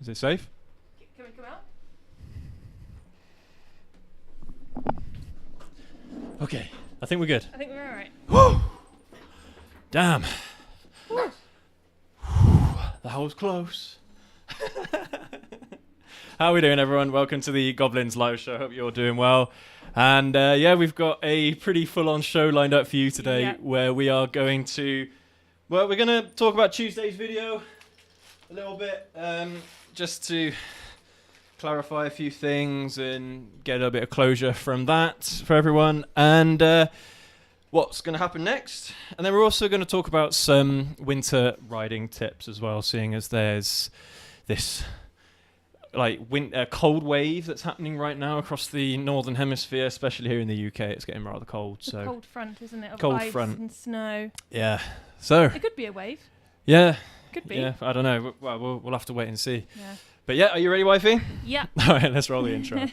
Is it safe? Can we come out? Okay, I think we're good. I think we're all right. Woo! Damn. That was close. How are we doing, everyone? Welcome to the Goblins live show. Hope you're all doing well. And yeah, we've got a pretty full-on show lined up for you today, where we are going to... Well, we're going to talk about Tuesday's video a little bit, just to clarify a few things and get a little bit of closure from that for everyone. And what's going to happen next. And then we're also going to talk about some winter riding tips as well, seeing as there's this cold wave that's happening right now across the northern hemisphere, especially here in the UK. It's getting rather cold. So cold front, isn't it? Of cold ice front and snow. Yeah. So it could be a wave. Yeah. Could be. Yeah. I don't know. Well, we'll have to wait and see. Yeah. But yeah, are you ready, wifey? Yeah. All right. Let's roll the intro.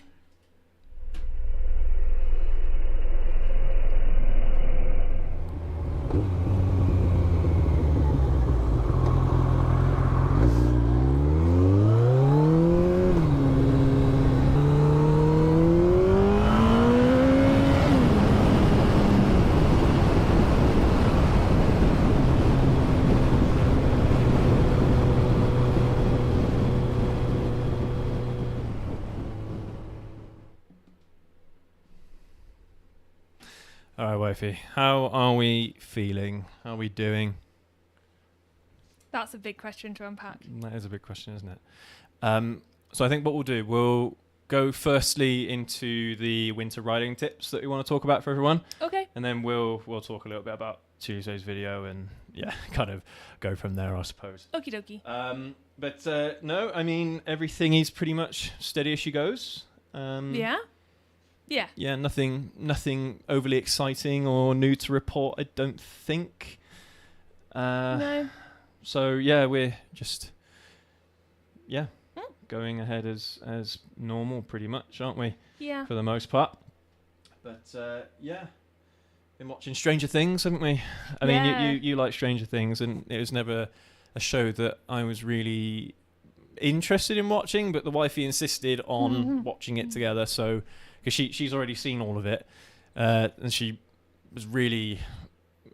All right, wifey. How are we feeling? How are we doing? That's a big question to unpack. That is a big question, isn't it? So I think what we'll do, we'll go firstly into the winter riding tips that we want to talk about for everyone. Okay. And then we'll talk a little bit about Tuesday's video and yeah, kind of go from there, I suppose. Okie dokie. But no, I mean, everything is pretty much steady as she goes. Yeah? Yeah. Yeah, nothing overly exciting or new to report, I don't think. No. So yeah, we're just going ahead as normal, pretty much, aren't we? Yeah. For the most part. But yeah, been watching Stranger Things, haven't we? I mean, you like Stranger Things, and it was never a show that I was really interested in watching, but the wifey insisted on watching it together. So, because she's already seen all of it, and she was really.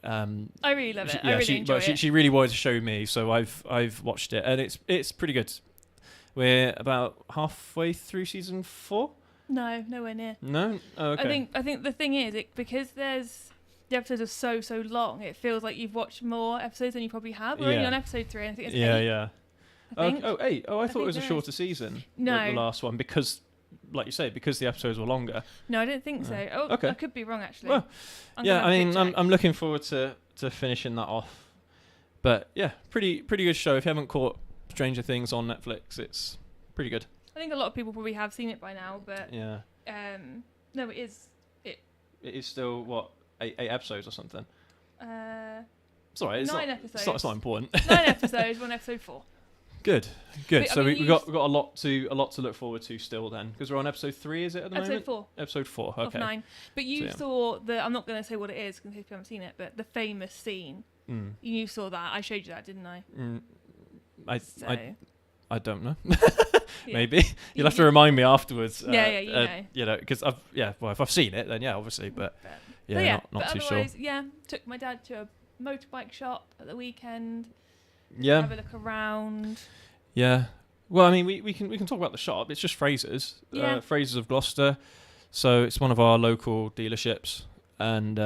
I really love it. I really enjoy it. She really wanted to show me, so I've watched it, and it's pretty good. We're about halfway through season 4. No, nowhere near. No, oh, okay. I think the thing is, because the episodes are so long, it feels like you've watched more episodes than you probably have. We're only on episode 3, and I think it's 8. Yeah. Eight. Oh, I thought it was a shorter season. No, like the last one, because, like you say, because the episodes were longer. No, I don't think so. Oh, okay. I could be wrong actually. Well, yeah, I mean, I'm looking forward to finishing that off. But yeah, pretty good show. If you haven't caught Stranger Things on Netflix, it's pretty good. I think a lot of people probably have seen it by now, but yeah. No, it is. It is still what 8 episodes or something. It's alright. 9 episodes. It's not important. 9 episodes. We're on episode 4. Good. But, so we've got a lot to look forward to still then, because we're on episode 3. Is it at the moment? Episode 4. Okay. Of 9. But you saw the. I'm not going to say what it is because if you haven't seen it, but the famous scene. You saw that. I showed you that, didn't I? I don't know. Maybe you'll have to remind me afterwards. You know, because if I've seen it, then yeah, obviously, but not too sure. Yeah, took my dad to a motorbike shop at the weekend. Yeah, have a look around. Yeah, well, I mean, we can talk about the shop. It's just Fraser's. Fraser's of Gloucester. So it's one of our local dealerships, and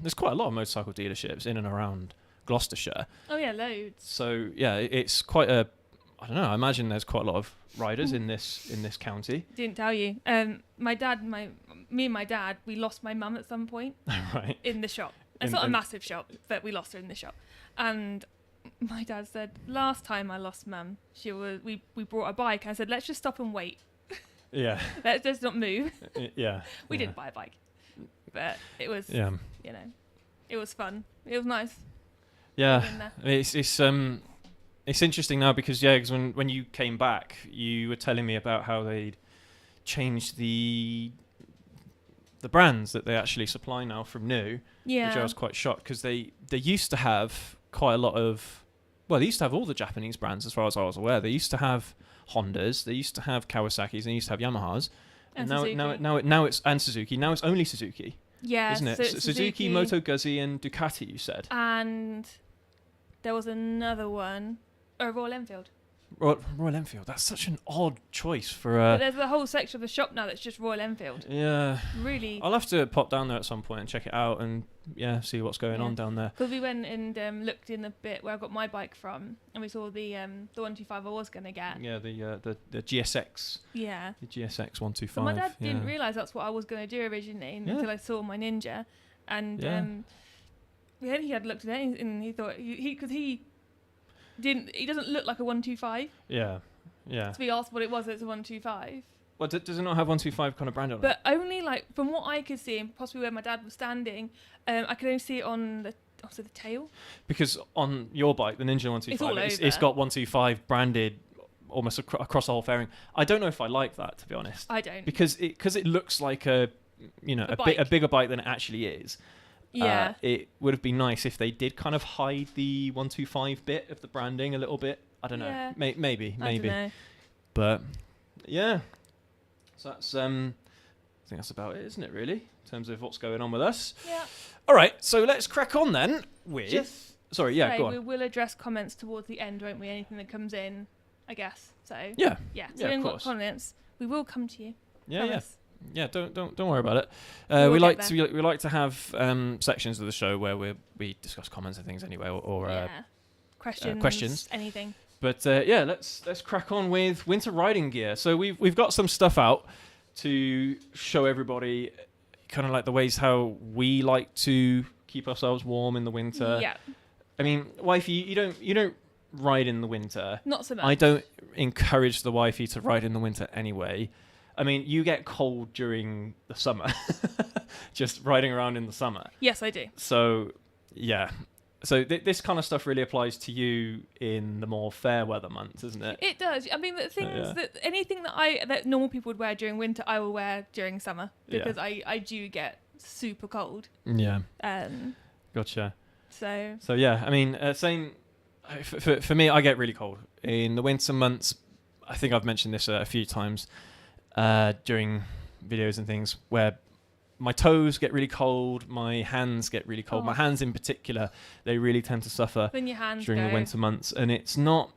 there's quite a lot of motorcycle dealerships in and around Gloucestershire. Oh yeah, loads. So yeah, it's quite a. I don't know. I imagine there's quite a lot of riders in this county. Didn't tell you. Me and my dad, we lost my mum at some point. Right. In the shop. It's not a massive shop, but we lost her in the shop. And my dad said, last time I lost mum, we brought a bike. I said, let's just stop and wait. Yeah. Let's just not move. Yeah. We didn't buy a bike, but it was. It was fun. It was nice. Yeah. It's interesting now because when you came back, you were telling me about how they'd changed the brands that they actually supply now from new. Yeah. Which I was quite shocked because they used to have quite a lot of. Well, they used to have all the Japanese brands as far as I was aware. They used to have Hondas. They used to have Kawasaki's. They used to have Yamahas. And now it's and Suzuki. Now it's only Suzuki. Yeah, isn't it? So Suzuki, Moto Guzzi, and Ducati. You said. And there was another one, Royal Enfield. Royal Enfield. That's such an odd choice for. But there's a whole section of the shop now that's just Royal Enfield. Yeah. Really. I'll have to pop down there at some point and check it out and see what's going on down there. Because we went and looked in the bit where I got my bike from, and we saw the 125 I was gonna get. Yeah, the GSX. Yeah. The GSX 125. But my dad didn't realise that's what I was gonna do originally until I saw my Ninja, and he had looked at it and he thought he doesn't look like a 125. Yeah. So we asked what it was. It's a 125. Well, does it not have 125 kind of brand on it? But only from what I could see, and possibly where my dad was standing, I could only see it on the tail. Because on your bike, the Ninja 125, it's all over. It's got 125 branded almost across the whole fairing. I don't know if I like that, to be honest. I don't. Because it looks like a bigger bike than it actually is. Yeah. It would have been nice if they did kind of hide the 125 bit of the branding a little bit. I don't know. Yeah. Maybe. I don't know. But yeah. So that's I think that's about it, isn't it, really? In terms of what's going on with us. Yeah. All right, so let's crack on then with go on. We will address comments towards the end, won't we? Anything that comes in, I guess. So Yeah. So we haven't got comments. We will come to you. Yeah, don't worry about it. We like to have sections of the show where we discuss comments and things anyway, or questions, anything. But let's crack on with winter riding gear. So we've got some stuff out to show everybody, kind of like the ways how we like to keep ourselves warm in the winter. Yeah. I mean, wifey, you don't ride in the winter. Not so much. I don't encourage the wifey to ride in the winter anyway. I mean, you get cold during the summer, just riding around in the summer. Yes, I do. So, yeah. So this kind of stuff really applies to you in the more fair weather months, isn't it? It does. I mean, the thing is that anything that normal people would wear during winter, I will wear during summer because I do get super cold. Yeah. Gotcha. So yeah, I mean, same. For me, I get really cold in the winter months. I think I've mentioned this a few times during videos and things where my toes get really cold, my hands get really cold. My hands in particular, they really tend to suffer when your hands during the winter months. And it's not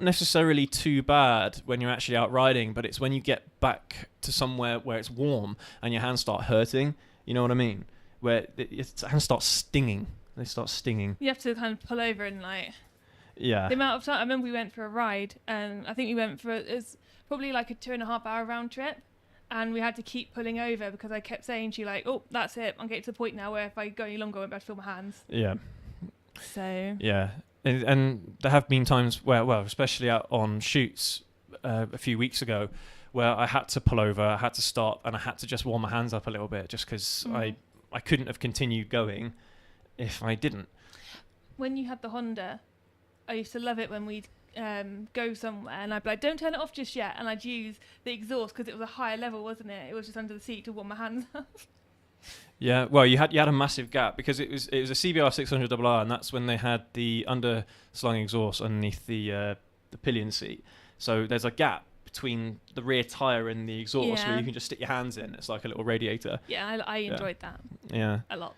necessarily too bad when you're actually out riding, but it's when you get back to somewhere where it's warm and your hands start hurting. You know what I mean? Where your hands start stinging. They start stinging. You have to kind of pull over and Yeah. The amount of time I remember we went for a ride, and I think we went for it was probably like a 2.5 hour round trip. And we had to keep pulling over because I kept saying to you, oh, that's it. I'm getting to the point now where if I go any longer, I won't be able to feel my hands. Yeah. So. Yeah. And there have been times where, especially out on shoots a few weeks ago, where I had to pull over, I had to stop, and I had to just warm my hands up a little bit just because I couldn't have continued going if I didn't. When you had the Honda, I used to love it when we'd go somewhere and I'd be like, don't turn it off just yet, and I'd use the exhaust because it was a higher level, wasn't it? It was just under the seat to warm my hands up. Yeah, well, you had a massive gap because it was a CBR 600RR, and that's when they had the underslung exhaust underneath the pillion seat. So there's a gap between the rear tire and the exhaust where you can just stick your hands in. It's like a little radiator. Yeah, I enjoyed that. Yeah, a lot.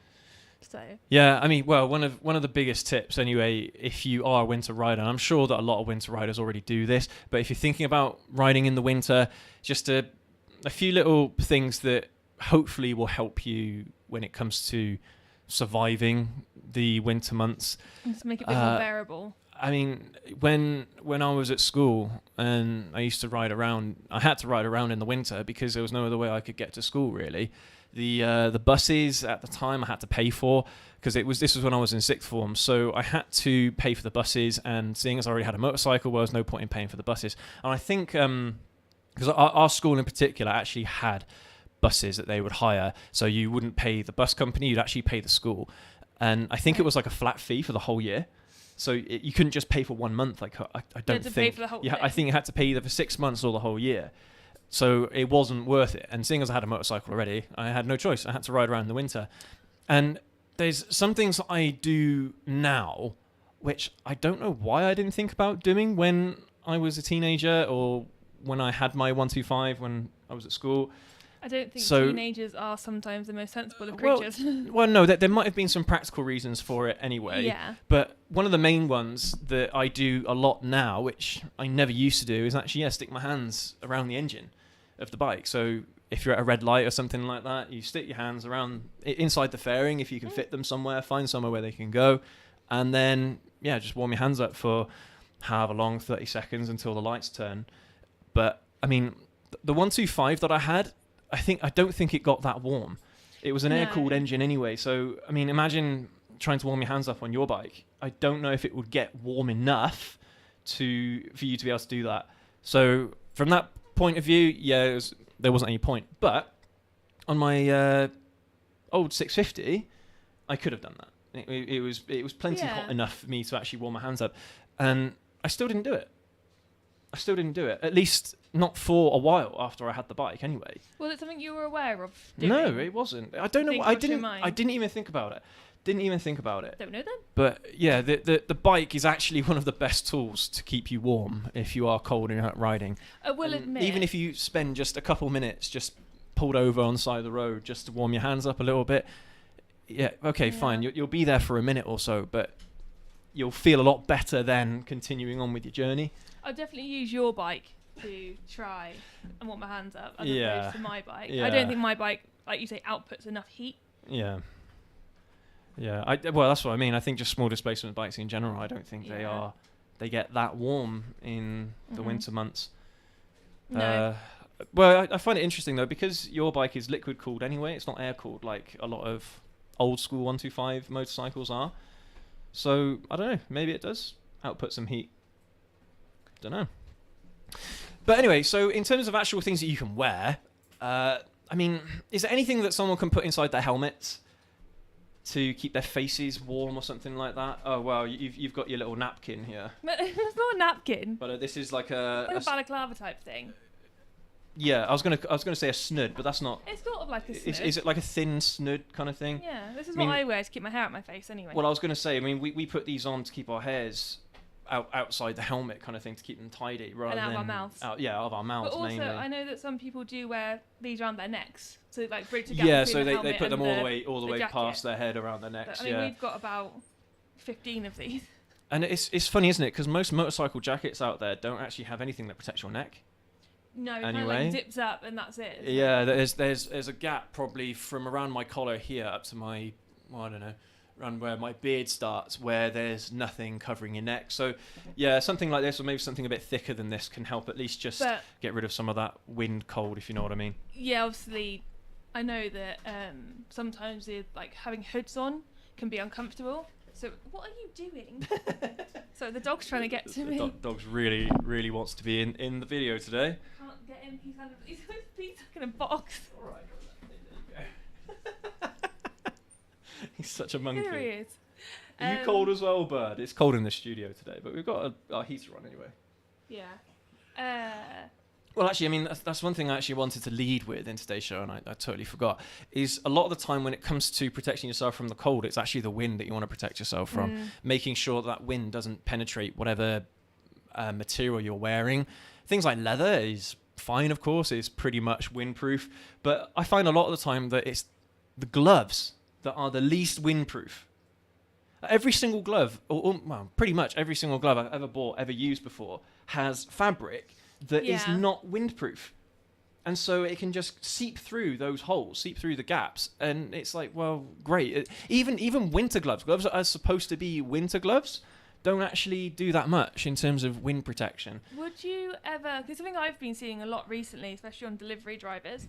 So. Yeah, I mean, well, one of the biggest tips anyway, if you are a winter rider, and I'm sure that a lot of winter riders already do this, but if you're thinking about riding in the winter, just a few little things that hopefully will help you when it comes to surviving the winter months. Just make it a bit more bearable. I mean, when I was at school and I used to ride around, I had to ride around in the winter because there was no other way I could get to school, really. The buses at the time I had to pay for because this was when I was in sixth form, so I had to pay for the buses, and seeing as I already had a motorcycle, well, there was no point in paying for the buses. And I think because our school in particular actually had buses that they would hire, so you wouldn't pay the bus company, you'd actually pay the school, and I think it was like a flat fee for the whole year. So you couldn't just pay for 1 month. Like I don't think. Pay for the whole thing. I think you had to pay either for 6 months or the whole year. So it wasn't worth it. And seeing as I had a motorcycle already, I had no choice. I had to ride around in the winter. And there's some things that I do now, which I don't know why I didn't think about doing when I was a teenager or when I had my 125 when I was at school. I don't think teenagers are sometimes the most sensible of creatures. Well, no, there might have been some practical reasons for it anyway. Yeah. But one of the main ones that I do a lot now, which I never used to do, is actually stick my hands around the engine of the bike. So if you're at a red light or something like that, you stick your hands around inside the fairing if you can fit them somewhere, find somewhere where they can go, and then just warm your hands up for however long, 30 seconds until the lights turn. But I mean, the 125 that I had, I don't think it got that warm. It was an air-cooled engine anyway. So, I mean, imagine trying to warm your hands up on your bike. I don't know if it would get warm enough for you to be able to do that. So, from that point of view, there wasn't any point. But on my old 650, I could have done that. It was plenty hot enough for me to actually warm my hands up, and I still didn't do it. At least not for a while after I had the bike anyway. Was it something you were aware of doing? No, it wasn't. I don't know. I didn't even think about it. Don't know then. But yeah, the bike is actually one of the best tools to keep you warm if you are cold and you're out riding. I will admit. Even if you spend just a couple minutes just pulled over on the side of the road just to warm your hands up a little bit. Yeah, okay, fine. You'll be there for a minute or so, but you'll feel a lot better than continuing on with your journey. I'll definitely use your bike to try and warm my hands up as opposed to my bike. I don't think my bike, like you say, outputs enough heat. Yeah. Yeah. Well, that's what I mean. I think just small displacement bikes in general, I don't think they get that warm in the winter months. No. Well, I find it interesting though, because your bike is liquid cooled anyway. It's not air cooled like a lot of old school 125 motorcycles are. So I don't know. Maybe it does output some heat. Don't know. But anyway, so in terms of actual things that you can wear, I mean, is there anything that someone can put inside their helmets to keep their faces warm or something like that? Oh well, you've got your little napkin here. It's not a napkin. But this is like a balaclava type thing. Yeah, I was gonna say a snood, but that's not. It's sort of like a snood. Is it like a thin snood kind of thing? Yeah, this is what I wear to keep my hair out my face anyway. Well, I was gonna say, I mean, we put these on to keep our hairs outside the helmet kind of thing, to keep them tidy rather out than of our mouths. Out of our mouths. But also, mainly. I know that some people do wear these around their necks, so like bridge the gap. Yeah, so they put them all the way jacket. past their head around their necks. But, I mean, we've got about 15 of these. And it's funny, isn't it? Because most motorcycle jackets out there don't actually have anything that protects your neck. No, it kind of like dips up and that's it. Yeah, there's a gap probably from around my collar here up to my, I don't know, around where my beard starts, where there's nothing covering your neck. So yeah, something like this, or maybe something a bit thicker than this, can help at least just get rid of some of that wind cold, if you know what I mean. Yeah, obviously, I know that sometimes having hoods on can be uncomfortable. So what are you doing? So the dog's trying to get to me. Dog's really, really wants to be in the video today. Can't get him. He's stuck in a box. All right, there you go. He's such a monkey. Here he is. Are you cold as well, Bird? It's cold in the studio today, but we've got our heater on anyway. Yeah. Well, actually, I mean, that's one thing I actually wanted to lead with in today's show, and I totally forgot, is a lot of the time when it comes to protecting yourself from the cold, it's actually the wind that you want to protect yourself from, making sure that wind doesn't penetrate whatever material you're wearing. Things like leather is fine, of course, it's pretty much windproof, but I find a lot of the time that it's the gloves that are the least windproof. Every single glove, well, pretty much every single glove I've ever bought, ever used before, has fabric that is not windproof. And so it can just seep through those holes, seep through the gaps. And it's like, well, great. Even winter gloves that are supposed to be winter gloves, don't actually do that much in terms of wind protection. Would you ever, because something I've been seeing a lot recently, especially on delivery drivers,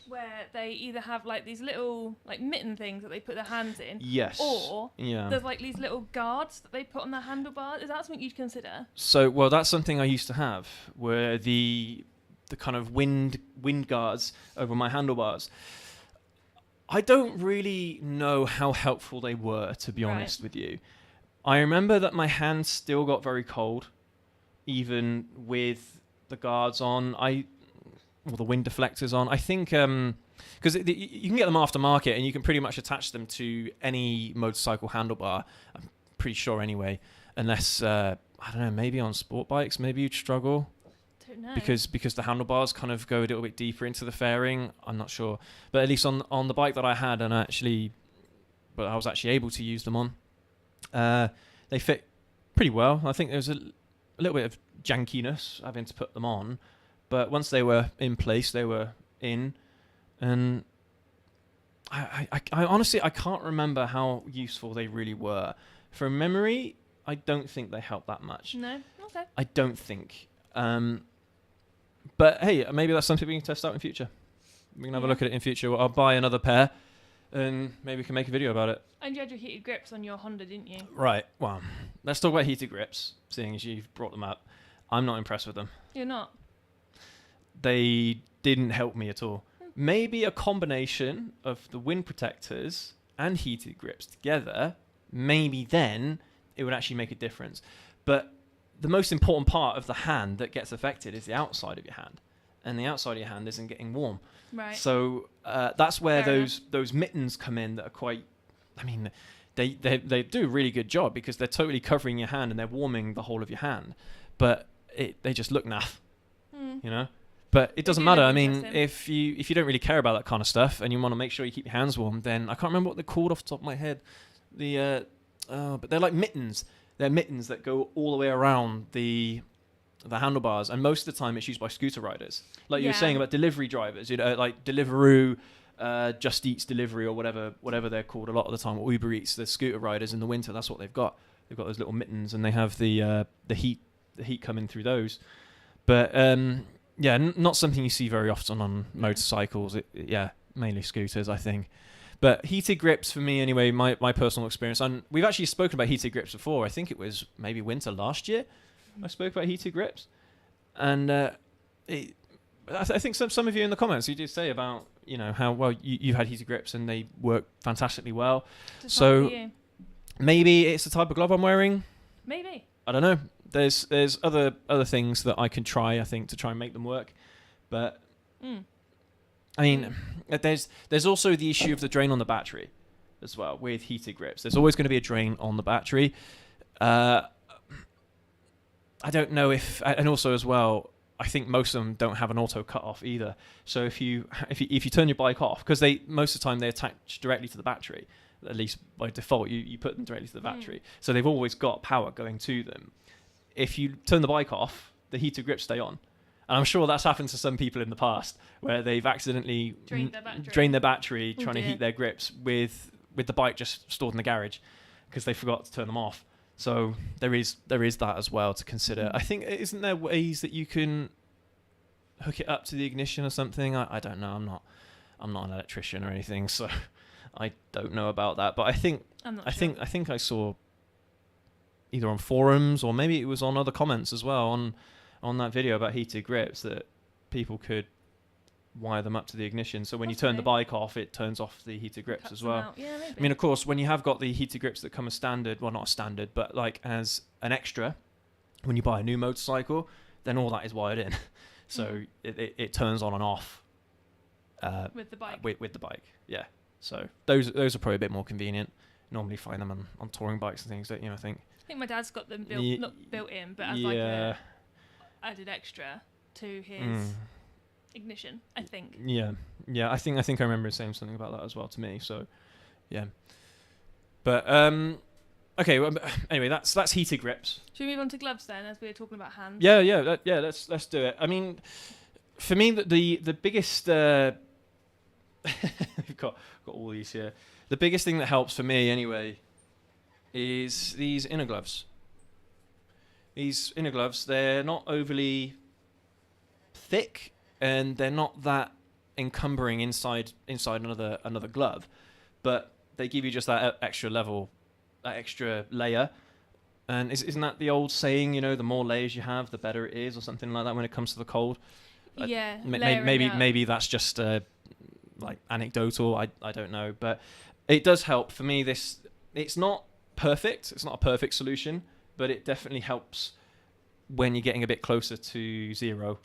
where they either have like these little like mitten things that they put their hands in, yes, or there's like these little guards that they put on their handlebars. Is that something you'd consider? So, well, that's something I used to have, where the kind of wind guards over my handlebars. I don't really know how helpful they were, to be honest with you. I remember that my hands still got very cold, even with the guards on. Or the wind deflectors on. I think because you can get them aftermarket and you can pretty much attach them to any motorcycle handlebar. I'm pretty sure anyway, unless I don't know, maybe on sport bikes, maybe you'd struggle. Don't know. Because the handlebars kind of go a little bit deeper into the fairing. I'm not sure. But at least on the bike that I had, I was actually able to use them on, they fit pretty well. I think there was a little bit of jankiness having to put them on, but once they were in place, they were in. And I honestly, I can't remember how useful they really were. From memory, I don't think they helped that much. No? Okay. I don't think. But hey, maybe that's something we can test out in future. We can have a look at it in future. I'll buy another pair, and maybe we can make a video about it. And you had your heated grips on your Honda, didn't you? Right. Well, let's talk about heated grips, seeing as you've brought them up. I'm not impressed with them. You're not? They didn't help me at all. Maybe a combination of the wind protectors and heated grips together, maybe then it would actually make a difference. But the most important part of the hand that gets affected is the outside of your hand. And the outside of your hand isn't getting warm. Right. So that's where Fair those mittens come in that are quite... I mean, they do a really good job because they're totally covering your hand and they're warming the whole of your hand. But they just look naff, you know? But it doesn't matter. I mean, if you don't really care about that kind of stuff and you want to make sure you keep your hands warm, then I can't remember what they're called off the top of my head. But they're like mittens. They're mittens that go all the way around the handlebars, and most of the time it's used by scooter riders. Like you were saying about delivery drivers, you know, like Deliveroo, Just Eats Delivery or whatever they're called a lot of the time, or Uber Eats, the scooter riders in the winter, that's what they've got. They've got those little mittens, and they have the heat coming through those. But not something you see very often on motorcycles. Mainly scooters, I think. But heated grips for me, anyway, my personal experience. And we've actually spoken about heated grips before. I think it was maybe winter last year. I spoke about heated grips, and I think some of you in the comments you did say about how well you've had heated grips and they work fantastically well. So maybe it's the type of glove I'm wearing. Maybe, I don't know. There's other things that I can try, I think, to try and make them work, but I mean, there's also the issue of the drain on the battery as well with heated grips. There's always going to be a drain on the battery. I don't know and also as well, I think most of them don't have an auto cut off either. So if you turn your bike off, because most of the time they attach directly to the battery, at least by default, you put them directly to the battery. So they've always got power going to them. If you turn the bike off, the heated grips stay on. And I'm sure that's happened to some people in the past where they've accidentally drained their battery trying to heat their grips with the bike just stored in the garage because they forgot to turn them off. So there is that as well to consider. I think, isn't there ways that you can hook it up to the ignition or something? I don't know. I'm not an electrician or anything, so I don't know about that. But I think I saw either on forums or maybe it was on other comments as well on that video about heated grips that people could wire them up to the ignition. So when you turn the bike off, it turns off the heated grips as well. Yeah, maybe. I mean, of course, when you have got the heated grips that come as standard, well, not as standard, but like as an extra, when you buy a new motorcycle, then all that is wired in. So it turns on and off with the bike. With the bike, yeah. So those are probably a bit more convenient. Normally find them on touring bikes and things, don't you? I think my dad's got them not built in, but as like a added extra to his ignition, I think. Yeah. I think I remember saying something about that as well to me. So, yeah. But okay. Well, anyway, that's heated grips. Should we move on to gloves then, as we were talking about hands? Yeah. Let's do it. I mean, for me, the biggest we've got all these here. The biggest thing that helps for me, anyway, is these inner gloves. These inner gloves, they're not overly thick and they're not that encumbering inside another glove, but they give you just that extra level, that extra layer. And isn't that the old saying, the more layers you have, the better it is, or something like that when it comes to the cold? Yeah. Maybe that's just like anecdotal. I don't know, but it does help for me. It's not perfect. It's not a perfect solution, but it definitely helps when you're getting a bit closer to 0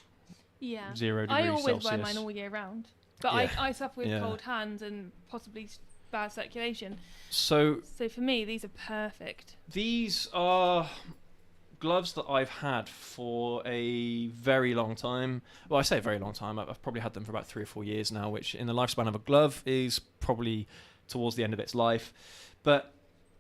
degrees Celsius. I always wear mine all year round, but I suffer with cold hands and possibly bad circulation. So for me, these are perfect. These are gloves that I've had for a very long time. Well, I say a very long time. I've probably had them for about 3 or 4 years now, which in the lifespan of a glove is probably towards the end of its life. But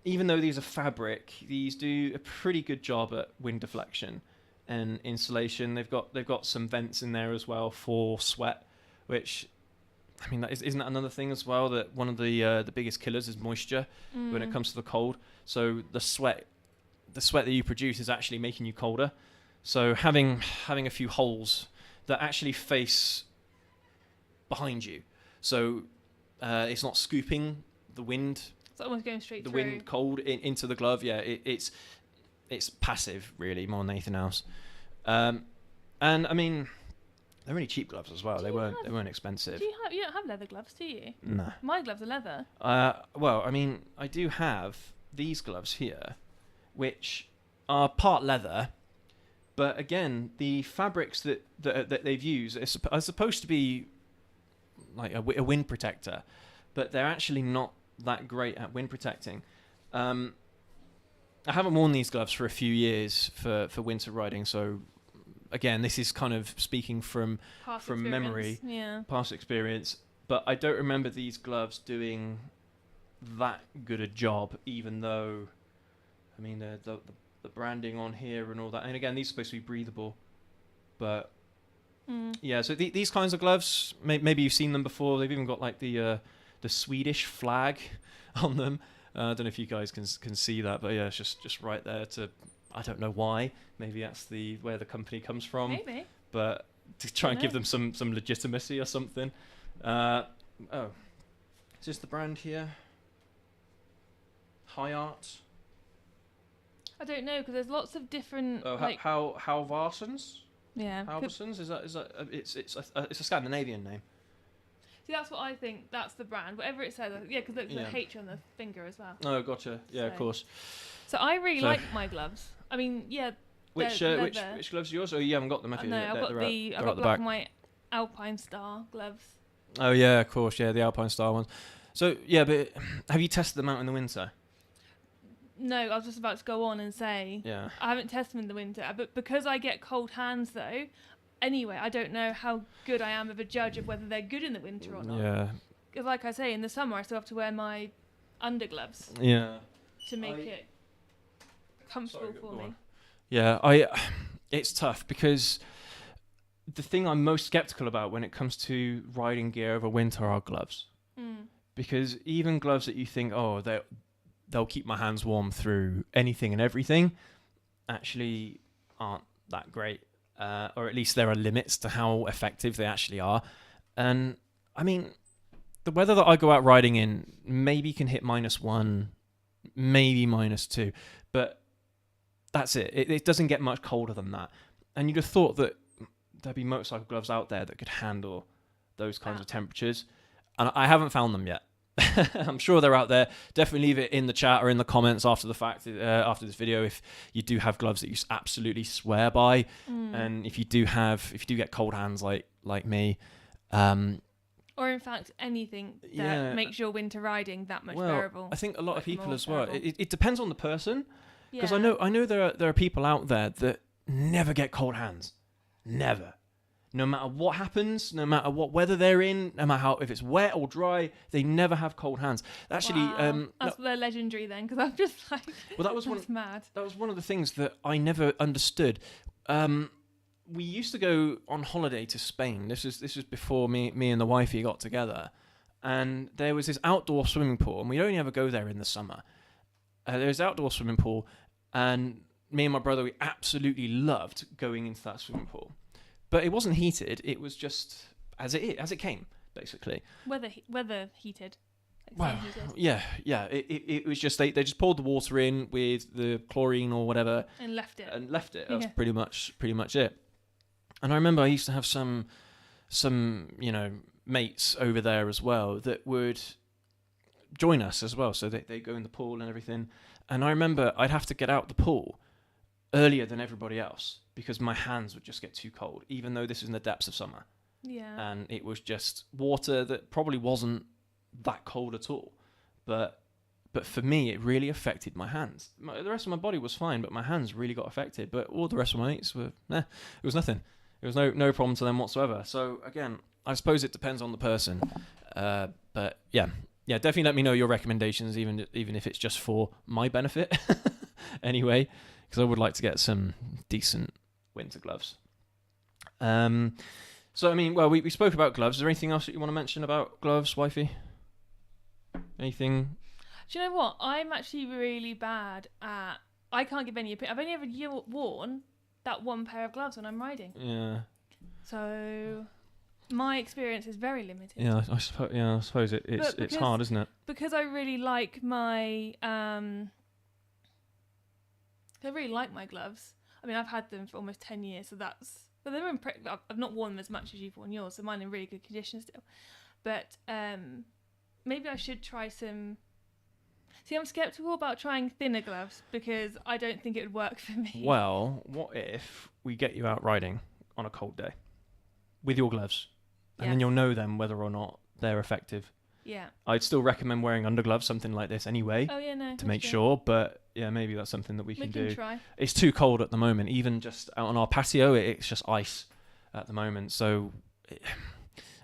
even though these are fabric, these do a pretty good job at wind deflection and insulation. They've got some vents in there as well for sweat, which, I mean, isn't that another thing as well, that one of the biggest killers is moisture when it comes to the cold. So the sweat that you produce is actually making you colder. So having a few holes that actually face behind you, so it's not scooping the wind. It's almost going straight the through. wind cold into the glove. Yeah, it's passive really more than anything else. And I mean, they're really cheap gloves as well. They weren't expensive. You don't have leather gloves, do you? No. My gloves are leather. Well, I mean, I do have these gloves here, which are part leather, but again, the fabrics that they've used are supposed to be like a wind protector, but they're actually not that great at wind protecting. I haven't worn these gloves for a few years for winter riding, so again, this is kind of speaking from memory, past experience, but I don't remember these gloves doing that good a job, even though, I mean, the branding on here and all that, and again, these are supposed to be breathable, but yeah, so these kinds of gloves, maybe you've seen them before. They've even got like the Swedish flag on them. I don't know if you guys can see that, but yeah, it's just right there to, I don't know why. Maybe that's where the company comes from. Maybe. But to try and give them some legitimacy or something. Is this the brand here? High Art? I don't know, because there's lots of different. Oh, like, Halvarsons? Yeah. Halvarsons? Is that it's a Scandinavian name. See, that's what I think. That's the brand. Whatever it says. Yeah, because there's a H on the finger as well. Oh, gotcha. Yeah, of course. So I really like my gloves. I mean, yeah. Which gloves are yours? Oh, you haven't got them, have you? No, I've got black and white Alpine Star gloves. Oh yeah, of course. Yeah, the Alpine Star ones. So yeah, but have you tested them out in the winter? No, I was just about to go on and say. Yeah. I haven't tested them in the winter, but because I get cold hands though. Anyway, I don't know how good I am of a judge of whether they're good in the winter or not. Yeah. Because like I say, in the summer I still have to wear my undergloves. Yeah. To make it comfortable for me. Yeah, it's tough because the thing I'm most skeptical about when it comes to riding gear over winter are gloves. Because even gloves that you think, oh, they'll keep my hands warm through anything and everything, actually aren't that great. Or at least there are limits to how effective they actually are. And I mean, the weather that I go out riding in maybe can hit -1, maybe -2, but that's it. It doesn't get much colder than that. And you'd have thought that there'd be motorcycle gloves out there that could handle those kinds of temperatures. And I haven't found them yet. I'm sure they're out there. Definitely leave it in the chat or in the comments after the fact, after this video, if you do have gloves that you absolutely swear by, and if you do get cold hands like me, or in fact anything that makes your winter riding that much bearable. I think a lot of people as well. It depends on the person, because I know there are people out there that never get cold hands, never. No matter what happens, no matter what weather they're in, no matter if it's wet or dry, they never have cold hands. Actually, they're legendary then, because I'm just like, well, that was mad. That was one of the things that I never understood. We used to go on holiday to Spain. This was before me and the wifey got together, and there was this outdoor swimming pool, and we'd only ever go there in the summer. There was an outdoor swimming pool, and me and my brother, we absolutely loved going into that swimming pool. But it wasn't heated. It was just as it came, basically. Weather heated. Well, yeah. It was just they just poured the water in with the chlorine or whatever and left it. That's pretty much it. And I remember I used to have some mates over there as well that would join us as well. So they go in the pool and everything. And I remember I'd have to get out the pool earlier than everybody else because my hands would just get too cold, even though this is in the depths of summer. Yeah. And it was just water that probably wasn't that cold at all. But But for me, it really affected my hands. The rest of my body was fine, but my hands really got affected. But all the rest of my mates were, it was nothing. It was no problem to them whatsoever. So again, I suppose it depends on the person. But yeah, definitely let me know your recommendations, even if it's just for my benefit. Anyway, because I would like to get some decent winter gloves. So I mean, well, we spoke about gloves. Is there anything else that you want to mention about gloves, wifey? Anything? Do you know what? I'm actually really bad at... I can't give any opinion. I've only ever worn that one pair of gloves when I'm riding. Yeah. So my experience is very limited. Yeah, I suppose it's hard, isn't it? Because I really like my... I really like my gloves. I mean, I've had them for almost 10 years, so that's... But they're I've not worn them as much as you've worn yours, so mine are in really good condition still. But maybe I should try some... See, I'm sceptical about trying thinner gloves because I don't think it would work for me. Well, what if we get you out riding on a cold day with your gloves, and then you'll know then whether or not they're effective. Yeah. I'd still recommend wearing undergloves, something like this anyway. Oh, yeah, no. To make sure, but yeah, maybe that's something that we can do. Try. It's too cold at the moment. Even just out on our patio, it's just ice at the moment. So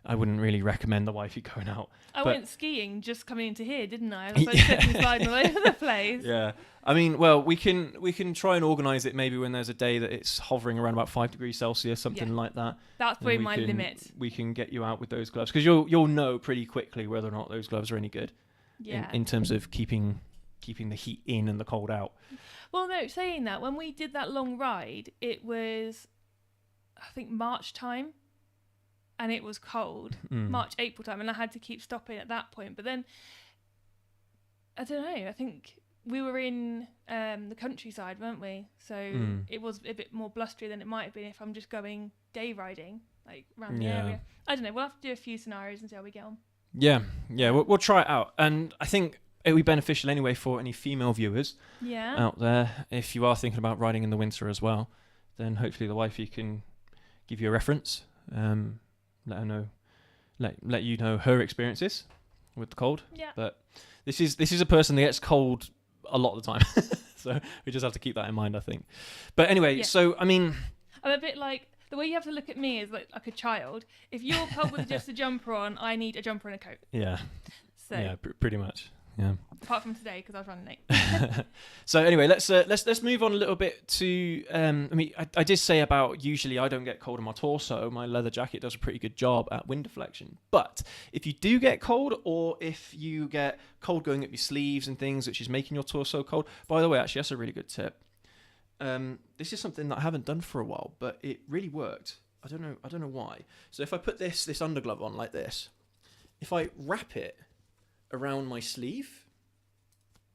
I wouldn't really recommend the wifey going out. I went skiing just coming into here, didn't I? I was slipping and sliding all over the place. Yeah. I mean, well, we can try and organise it maybe when there's a day that it's hovering around about 5 degrees Celsius, something like that. That's probably my limit. We can get you out with those gloves because you'll know pretty quickly whether or not those gloves are any good. Yeah. In terms of keeping the heat in and the cold out. Well, no, saying that, when we did that long ride, it was, I think, March time. And it was cold, March, April time, and I had to keep stopping at that point. But then, I don't know, I think we were in the countryside, weren't we? So it was a bit more blustery than it might have been if I'm just going day riding, like around the area. I don't know, we'll have to do a few scenarios and see how we get on. Yeah, we'll try it out. And I think it would be beneficial anyway for any female viewers out there. If you are thinking about riding in the winter as well, then hopefully the wifey can give you a reference. Let her know, let you know her experiences with the cold. Yeah. But this is a person that gets cold a lot of the time, so we just have to keep that in mind, I think. But anyway, so I mean, I'm a bit like the way you have to look at me is like a child. If you're cold with just a jumper on, I need a jumper and a coat. Yeah. So yeah, pretty much. Yeah. Apart from today, because I was running late. So anyway, let's move on a little bit to. I mean, I did say about usually I don't get cold in my torso. My leather jacket does a pretty good job at wind deflection. But if you do get cold, or if you get cold going up your sleeves and things, which is making your torso cold. By the way, actually, that's a really good tip. This is something that I haven't done for a while, but it really worked. I don't know why. So if I put this underglove on like this, if I wrap it around my sleeve,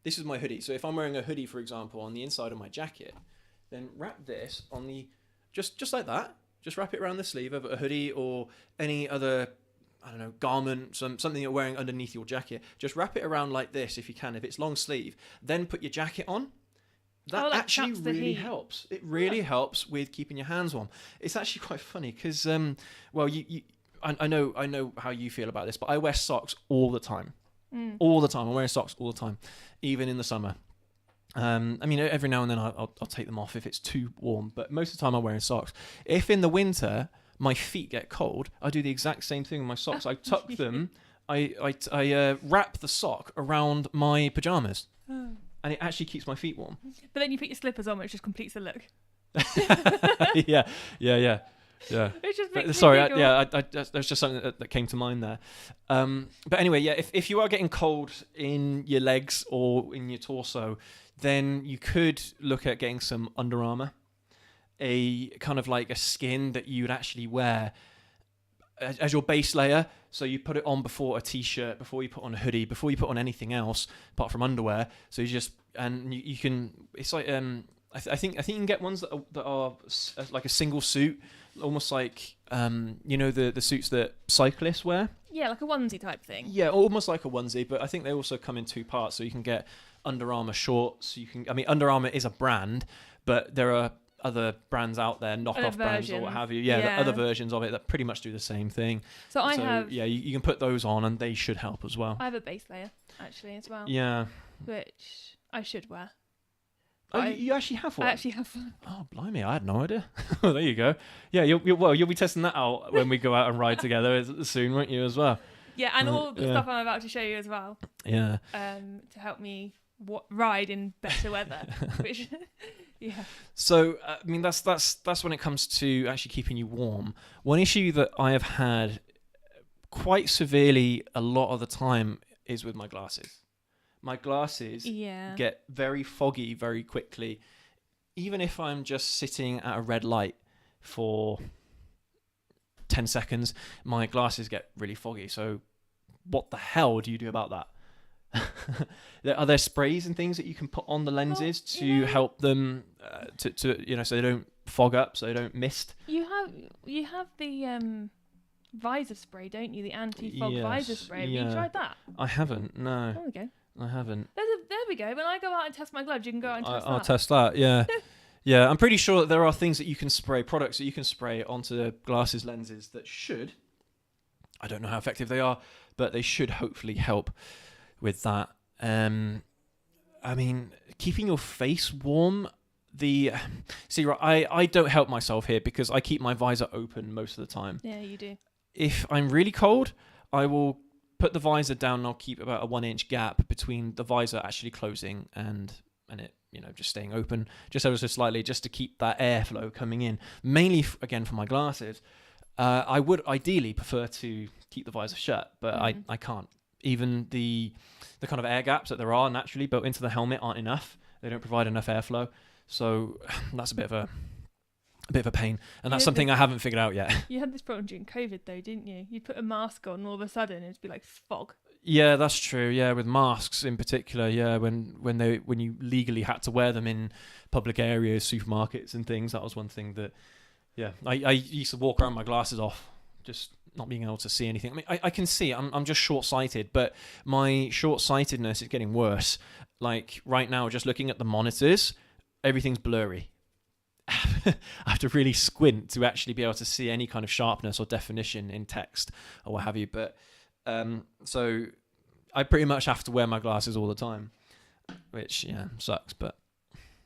this is my hoodie. So if I'm wearing a hoodie, for example, on the inside of my jacket, then wrap this on the just like that. Just wrap it around the sleeve of a hoodie or any other, I don't know, garment, something you're wearing underneath your jacket. Just wrap it around like this if you can. If it's long sleeve, then put your jacket on. That actually really helps. It really helps with keeping your hands warm. It's actually quite funny because, well, I know how you feel about this, but I wear socks all the time. All the time. I'm wearing socks all the time, even in the summer. I mean, every now and then I'll take them off if it's too warm, but most of the time I'm wearing socks. If in the winter my feet get cold, I do the exact same thing with my socks. I tuck them. I wrap the sock around my pajamas, and it actually keeps my feet warm. But then you put your slippers on, which just completes the look. Yeah. It just makes there's just something that came to mind there. But anyway, yeah, if you are getting cold in your legs or in your torso, then you could look at getting some Under Armour, a kind of like a skin that you would actually wear as your base layer. So you put it on before a t-shirt, before you put on a hoodie, before you put on anything else apart from underwear. So you can. It's like I think you can get ones that are like a single suit, almost like the suits that cyclists wear. Yeah, like a onesie type thing. Yeah, almost like a onesie, but I think they also come in two parts. So you can get Under Armour shorts. I mean, Under Armour is a brand, but there are other brands out there, knockoff brands or what have you. The other versions of it that pretty much do the same thing. So I have... Yeah, you can put those on and they should help as well. I have a base layer, actually, as well. Yeah. Which I should wear. Oh, you actually have one? I actually have one. Oh, blimey, I had no idea. Well, there you go. Yeah, you'll be testing that out when we go out and ride together soon, won't you, as well? Yeah, and all the stuff I'm about to show you as well. Yeah. To help me ride in better weather. Which, yeah. So, I mean, that's when it comes to actually keeping you warm. One issue that I have had quite severely a lot of the time is with my glasses. My glasses get very foggy very quickly. Even if I'm just sitting at a red light for 10 seconds, my glasses get really foggy. So what the hell do you do about that? Are there sprays and things that you can put on the lenses to help them to so they don't fog up, so they don't mist? You have the visor spray, don't you? The anti-fog visor spray. Have you tried that? I haven't. No. There we go. I haven't. There we go. When I go out and test my gloves, you can go out and test that. I'll test that, yeah. Yeah, I'm pretty sure that there are things that you can spray, products that you can spray onto glasses lenses that should, I don't know how effective they are, but they should hopefully help with that. I mean, keeping your face warm, I don't help myself here because I keep my visor open most of the time. Yeah, you do. If I'm really cold, I will put the visor down and I'll keep about a 1-inch gap between the visor actually closing and it, just staying open just ever so slightly, just to keep that airflow coming in. Mainly, again, for my glasses. I would ideally prefer to keep the visor shut, but I can't. Even the kind of air gaps that there are naturally built into the helmet aren't enough. They don't provide enough airflow. So that's a bit of a pain, and that's something I haven't figured out yet. You had this problem during COVID, though, didn't you? You'd put a mask on, and all of a sudden it'd be like fog. Yeah, that's true. Yeah, with masks in particular. Yeah, when you legally had to wear them in public areas, supermarkets, and things, that was one thing that. Yeah, I used to walk around with my glasses off, just not being able to see anything. I mean, I can see. I'm just short-sighted, but my short-sightedness is getting worse. Like right now, just looking at the monitors, everything's blurry. I have to really squint to actually be able to see any kind of sharpness or definition in text or what have you. But so I pretty much have to wear my glasses all the time, which sucks. But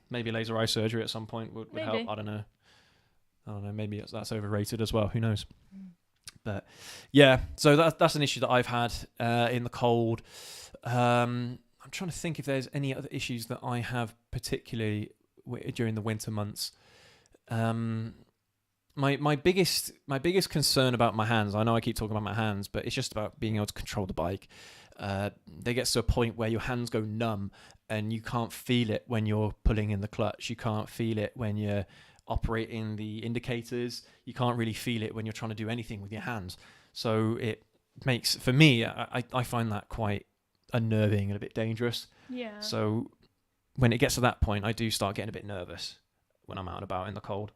maybe laser eye surgery at some point would help. I don't know. Maybe that's overrated as well. Who knows? But yeah, so that's an issue that I've had in the cold. I'm trying to think if there's any other issues that I have particularly during the winter months. My biggest concern about my hands, I know I keep talking about my hands, but it's just about being able to control the bike. They get to a point where your hands go numb and you can't feel it when you're pulling in the clutch. You can't feel it when you're operating the indicators. You can't really feel it when you're trying to do anything with your hands. So it makes, for me, I find that quite unnerving and a bit dangerous. Yeah. So when it gets to that point, I do start getting a bit nervous when I'm out and about in the cold.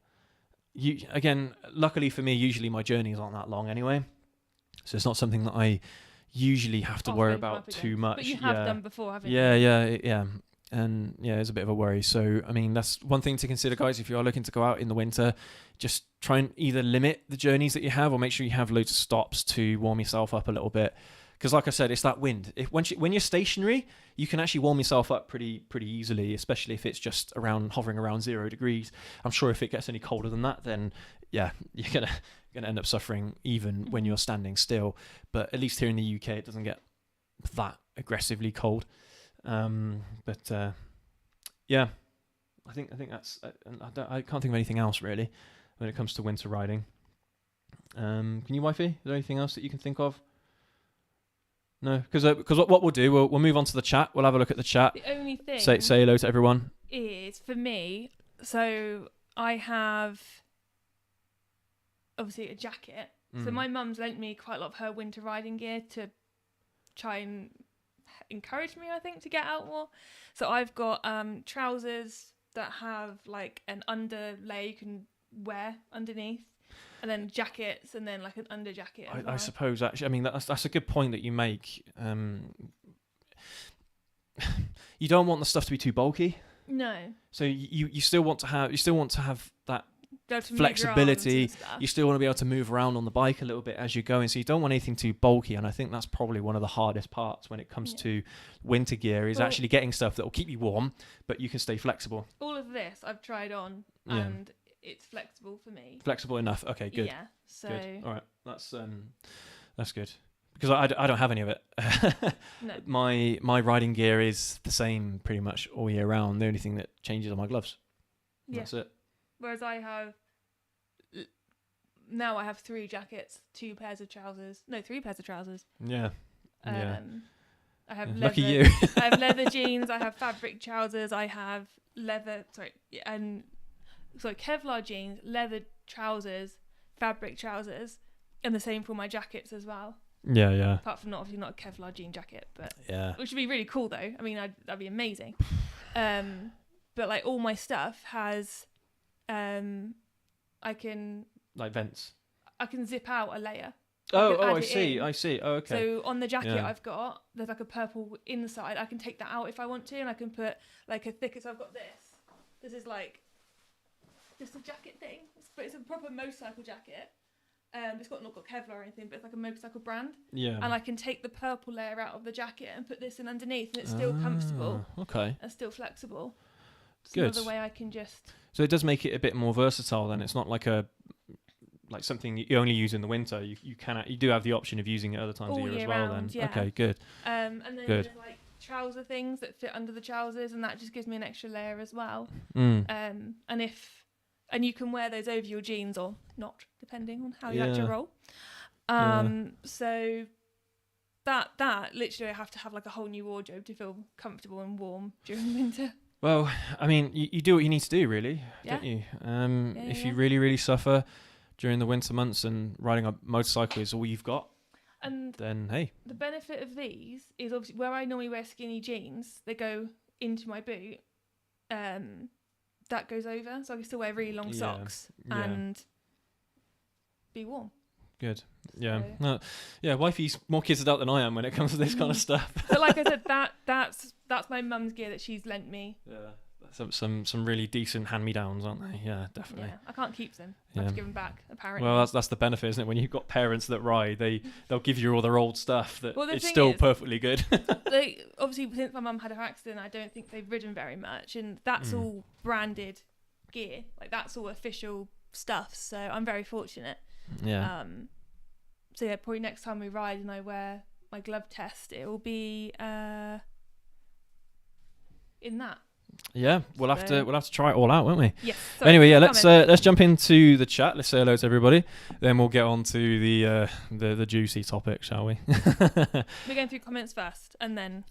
Again, luckily for me, usually my journeys aren't that long anyway. So it's not something that I usually have to worry about too much. But you have done before, haven't you? Yeah. And yeah, it's a bit of a worry. So, I mean, that's one thing to consider, guys. If you are looking to go out in the winter, just try and either limit the journeys that you have or make sure you have loads of stops to warm yourself up a little bit. Because like I said, it's that wind. When you're stationary, you can actually warm yourself up pretty easily, especially if it's just hovering around 0 degrees. I'm sure if it gets any colder than that, then yeah, you're gonna end up suffering even when you're standing still. But at least here in the UK, it doesn't get that aggressively cold. Yeah, I think that's. I can't think of anything else really when it comes to winter riding. Can you, wifey? Is there anything else that you can think of? No, because what we'll do, we'll move on to the chat. We'll have a look at the chat. The only thing say hello to everyone. Is for me. So I have obviously a jacket. So my mum's lent me quite a lot of her winter riding gear to try and encourage me, I think, to get out more. So I've got trousers that have like an under layer you can wear underneath, and then jackets, and then like an under jacket. I suppose actually, I mean that's a good point that you make. You don't want the stuff to be too bulky. No. So you still want to have that Be able to move your arms flexibility. and stuff. You still want to be able to move around on the bike a little bit as you're going. So you don't want anything too bulky. And I think that's probably one of the hardest parts when it comes to winter gear is actually getting stuff that will keep you warm, but you can stay flexible. All of this I've tried on, and it's flexible for me. Flexible enough. Okay, good. Yeah. So. Good. All right, that's good. Because I don't have any of it. No. My riding gear is the same pretty much all year round. The only thing that changes are my gloves. Yeah. That's it. Whereas I have 3 jackets, 2 pairs of trousers. No, 3 pairs of trousers. Yeah. I have leather. Lucky you. I have leather jeans. I have fabric trousers. I have Kevlar jeans, leather trousers, fabric trousers, and the same for my jackets as well. Yeah. Apart from obviously not a Kevlar jean jacket, but which would be really cool though. I mean, that'd be amazing. But like all my stuff has, I can like vents. I can zip out a layer. I see. Oh, okay. So on the jacket I've got, there's like a purple inside. I can take that out if I want to, and I can put like a thicker. So I've got this. This is like just a jacket thing, but it's a proper motorcycle jacket. It's not got Kevlar or anything, but it's like a motorcycle brand. Yeah. And I can take the purple layer out of the jacket and put this in underneath, and it's still comfortable. Okay. And still flexible. It's good. Another way I can just. So it does make it a bit more versatile. Then it's not like something you only use in the winter. You do have the option of using it other times of year as well. Round, then yeah. Okay, good. And then there's like trouser things that fit under the trousers, and that just gives me an extra layer as well. And you can wear those over your jeans or not, depending on how you like to roll. So that literally I have to have like a whole new wardrobe to feel comfortable and warm during winter. Well, I mean, you do what you need to do, really, don't you? If you really, really suffer during the winter months and riding a motorcycle is all you've got, and then hey. The benefit of these is obviously where I normally wear skinny jeans, they go into my boot. That goes over, so I can still wear really long socks and be warm. Good. Yeah. So. Wifey's more kitted out than I am when it comes to this kind of stuff. But like I said, that's my mum's gear that she's lent me. Yeah. Some really decent hand-me-downs, aren't they? Yeah, definitely. Yeah, I can't keep them. I have to give them back, apparently. Well, that's the benefit, isn't it? When you've got parents that ride, they'll give you all their old stuff that it's still perfectly good. Obviously, since my mum had her accident, I don't think they've ridden very much, and that's all branded gear. Like, that's all official stuff, so I'm very fortunate. Yeah. So probably next time we ride and I wear my glove test, it will be in that. Yeah, we'll have to try it all out, won't we? Yes. Anyway, let's jump into the chat. Let's say hello to everybody. Then we'll get on to the juicy topic, shall we? We're going through comments first, and then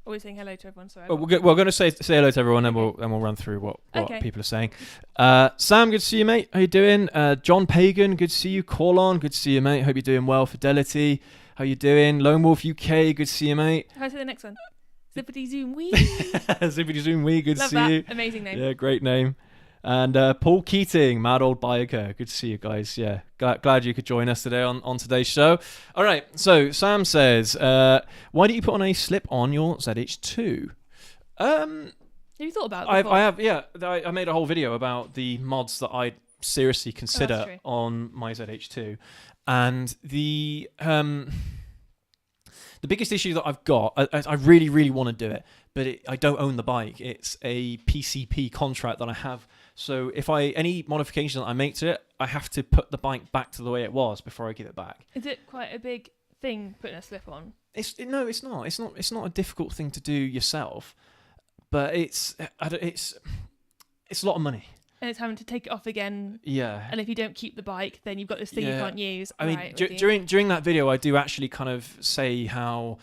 are we saying hello to everyone? Sorry. We're going to say hello to everyone, and we'll run through what people are saying. Sam, good to see you, mate. How you doing? John Pagan, good to see you. Call on, good to see you, mate. Hope you're doing well. Fidelity, how you doing? Lone Wolf UK, good to see you, mate. How's the next one? Zippity Zoom Wee. Zippity Zoom Wee, good to see you. Amazing name. Yeah, great name. And Paul Keating, mad old biker. Good to see you guys. Yeah, glad you could join us today on today's show. All right, so Sam says, why don't you put on a slip on your ZH2? Have you thought about it before? I have, yeah. I made a whole video about the mods that I seriously consider on my ZH2. And the biggest issue that I've got, I really, really want to do it, but I don't own the bike. It's a PCP contract that I have. So if any modification that I make to it, I have to put the bike back to the way it was before I give it back. Is it quite a big thing putting a slip on? No, it's not. It's not a difficult thing to do yourself, but it's a lot of money. And it's having to take it off again. Yeah. And if you don't keep the bike, then you've got this thing you can't use. I mean, during that video, I do actually kind of say how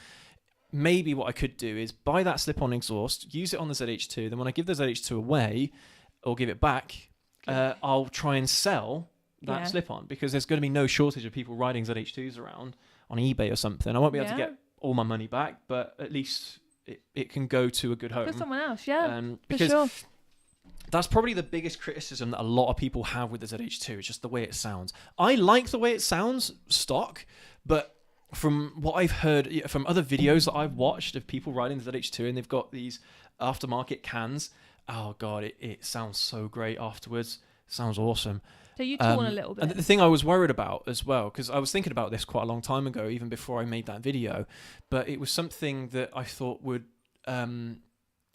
maybe what I could do is buy that slip-on exhaust, use it on the ZH2. Then when I give the ZH2 away or give it back, I'll try and sell that slip-on, because there's going to be no shortage of people riding ZH2s around on eBay or something. I won't be able to get all my money back, but at least it can go to a good home. For someone else, because for sure. That's probably the biggest criticism that a lot of people have with the ZH2. It's just the way it sounds. I like the way it sounds stock, but from what I've heard from other videos that I've watched of people riding the ZH2 and they've got these aftermarket cans, Oh god, it sounds so great afterwards. Sounds awesome. So you torn a little bit. And the thing I was worried about as well, because I was thinking about this quite a long time ago, even before I made that video, but it was something that I thought would,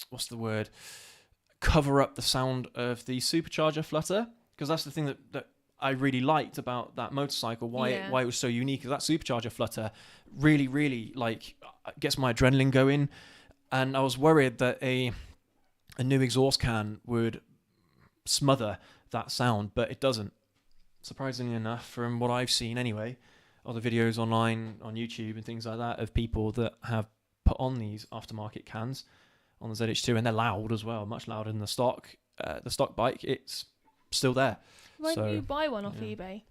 what's the word, cover up the sound of the supercharger flutter, because that's the thing that I really liked about that motorcycle, why it was so unique. Is that supercharger flutter really, really like gets my adrenaline going, and I was worried that a new exhaust can would smother that sound, but it doesn't. Surprisingly enough, from what I've seen anyway, other videos online on YouTube and things like that of people that have put on these aftermarket cans on the ZH2, and they're loud as well, much louder than the stock bike. It's still there. Why don't you buy one off eBay?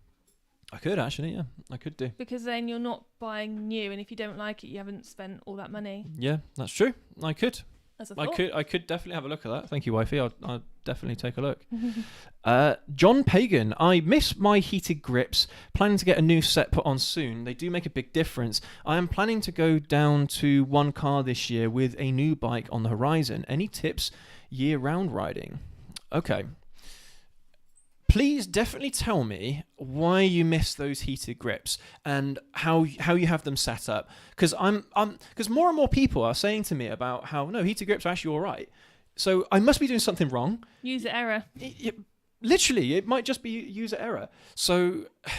I could actually, yeah, I could do. Because then you're not buying new, and if you don't like it, you haven't spent all that money. Yeah, that's true. I could. As a thought. I could definitely have a look at that. Thank you, wifey. I'll definitely take a look. John Pagan, I miss my heated grips. Planning to get a new set put on soon. They do make a big difference. I am planning to go down to one car this year with a new bike on the horizon. Any tips year-round riding? Okay. Please definitely tell me why you miss those heated grips and how you have them set up. Because because more and more people are saying to me about how no, heated grips are actually all right. So I must be doing something wrong. User error. Literally, it might just be user error. So I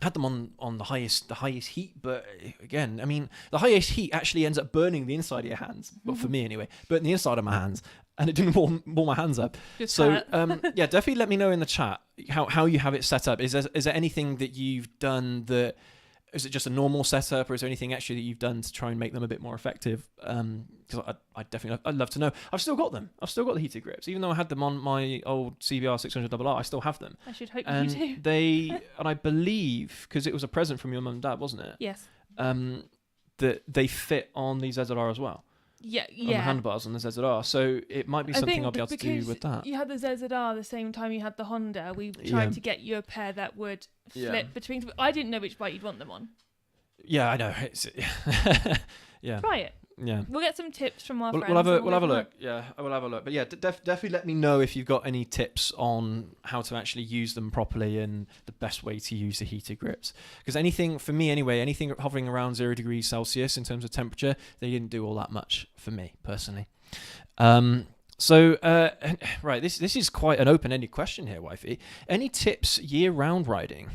had them on the highest heat, but again, I mean, the highest heat actually ends up burning the inside of your hands. Well, for me anyway, burning the inside of my hands. And it didn't warm my hands up. So yeah, definitely let me know in the chat how you have it set up. Is there anything that you've done that is it just a normal setup, or is there anything extra that you've done to try and make them a bit more effective? Because I'd love to know. I've still got them. I've still got the heated grips, even though I had them on my old CBR 600RR. I still have them. I should hope and you do. And I believe because it was a present from your mum and dad, wasn't it? Yes. That they fit on the ZZR as well. Yeah. On the handlebars on the ZZR, so it might be something I'll be able to do with that. You had the ZZR the same time you had the Honda. We tried to get you a pair that would flip between. I didn't know which bike you'd want them on. Yeah, I know. It's yeah. Try it. Yeah. We'll get some tips from our friends. We'll have a look. Yeah, I will have a look. But yeah, definitely let me know if you've got any tips on how to actually use them properly and the best way to use the heated grips. Because anything, for me anyway, anything hovering around 0 degrees Celsius in terms of temperature, they didn't do all that much for me personally. So right, this is quite an open-ended question here, wifey. Any tips year-round riding?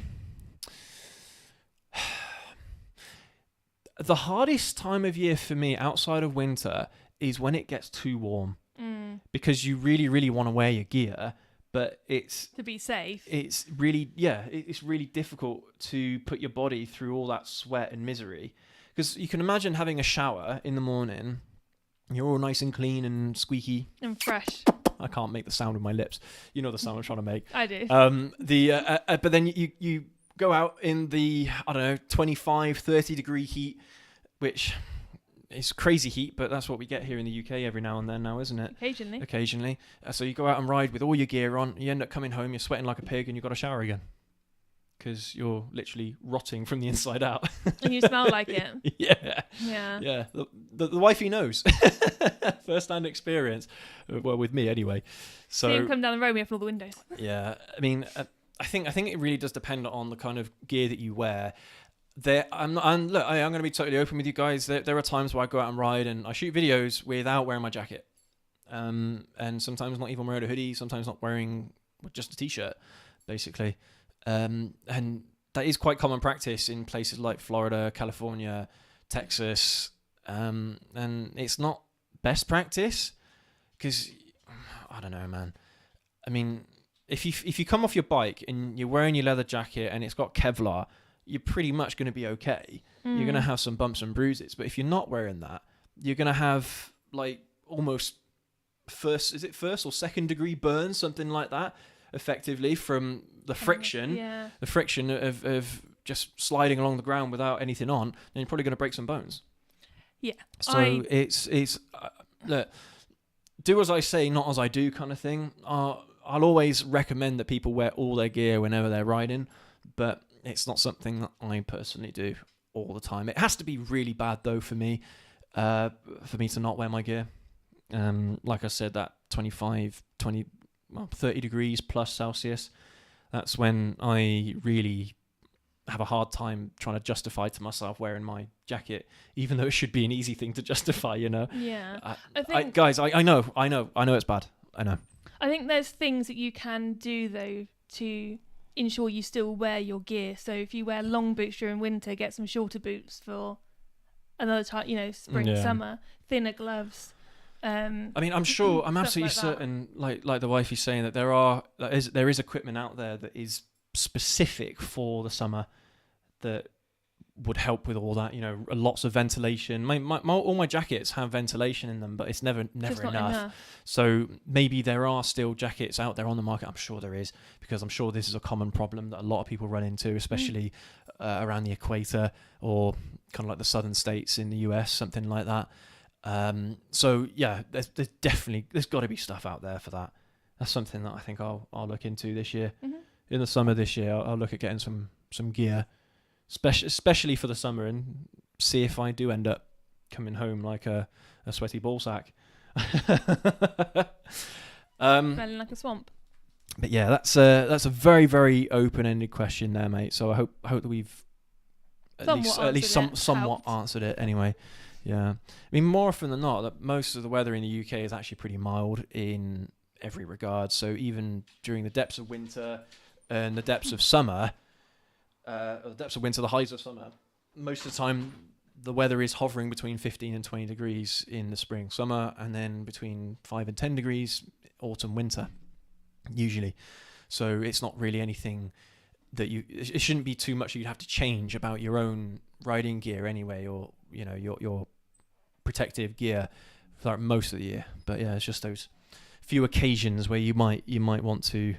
The hardest time of year for me outside of winter is when it gets too warm. Because you really, really want to wear your gear, but it's... To be safe. It's really, it's really difficult to put your body through all that sweat and misery. Because you can imagine having a shower in the morning, you're all nice and clean and squeaky. And fresh. I can't make the sound with my lips. You know the sound I'm trying to make. I do. But then you go out in the, 25, 30 degree heat, which is crazy heat, but that's what we get here in the UK every now and then now, isn't it? Occasionally. So you go out and ride with all your gear on, you end up coming home, you're sweating like a pig, and you've got to shower again. Because you're literally rotting from the inside out. And you smell like it. Yeah. Yeah. The wifey knows. First-hand experience. Well, with me anyway. So you come down the road, we have all the windows. Yeah. I mean... I think it really does depend on the kind of gear that you wear. I'm going to be totally open with you guys. There are times where I go out and ride and I shoot videos without wearing my jacket, and sometimes not even wearing a hoodie. Sometimes not wearing just a t-shirt, basically. And that is quite common practice in places like Florida, California, Texas, and it's not best practice because I don't know, man. I mean. If you come off your bike and you're wearing your leather jacket and it's got Kevlar, you're pretty much going to be okay. You're going to have some bumps and bruises. But if you're not wearing that, you're going to have like almost first or second degree burns, something like that, effectively from the friction, the friction of just sliding along the ground without anything on. Then you're probably going to break some bones. Yeah. So it's look, do as I say, not as I do kind of thing. I'll always recommend that people wear all their gear whenever they're riding, but it's not something that I personally do all the time. It has to be really bad, though, for me to not wear my gear. Like I said, that 30 degrees plus Celsius, that's when I really have a hard time trying to justify to myself wearing my jacket, even though it should be an easy thing to justify, Yeah. I think, guys, I know it's bad. I know. I think there's things that you can do, though, to ensure you still wear your gear. So if you wear long boots during winter, get some shorter boots for another time, spring, summer, thinner gloves. I mean, I'm sure, I'm absolutely certain, like the wife is saying, that there is equipment out there that is specific for the summer that would help with all that. Lots of ventilation. All my jackets have ventilation in them, but it's never enough. So maybe there are still jackets out there on the market. I'm sure there is, because I'm sure this is a common problem that a lot of people run into, especially around the equator or kind of like the southern states in the US, something like that. So yeah, there's got to be stuff out there for that. That's something that I think I'll look into this year. In the summer this year, I'll look at getting some gear, especially for the summer, and see if I do end up coming home like a sweaty ball sack. Smelling like a swamp. But yeah, that's a very, very open-ended question there, mate. So I hope that we've at least somewhat answered it anyway. Yeah, I mean, more often than not, that most of the weather in the UK is actually pretty mild in every regard. So even during the depths of winter and the depths of summer, the highs of summer, most of the time the weather is hovering between 15 and 20 degrees in the spring, summer, and then between 5 and 10 degrees autumn, winter, usually. So it's not really anything that it shouldn't be too much you'd have to change about your own riding gear anyway, or your protective gear for most of the year. But yeah, it's just those few occasions where you might want to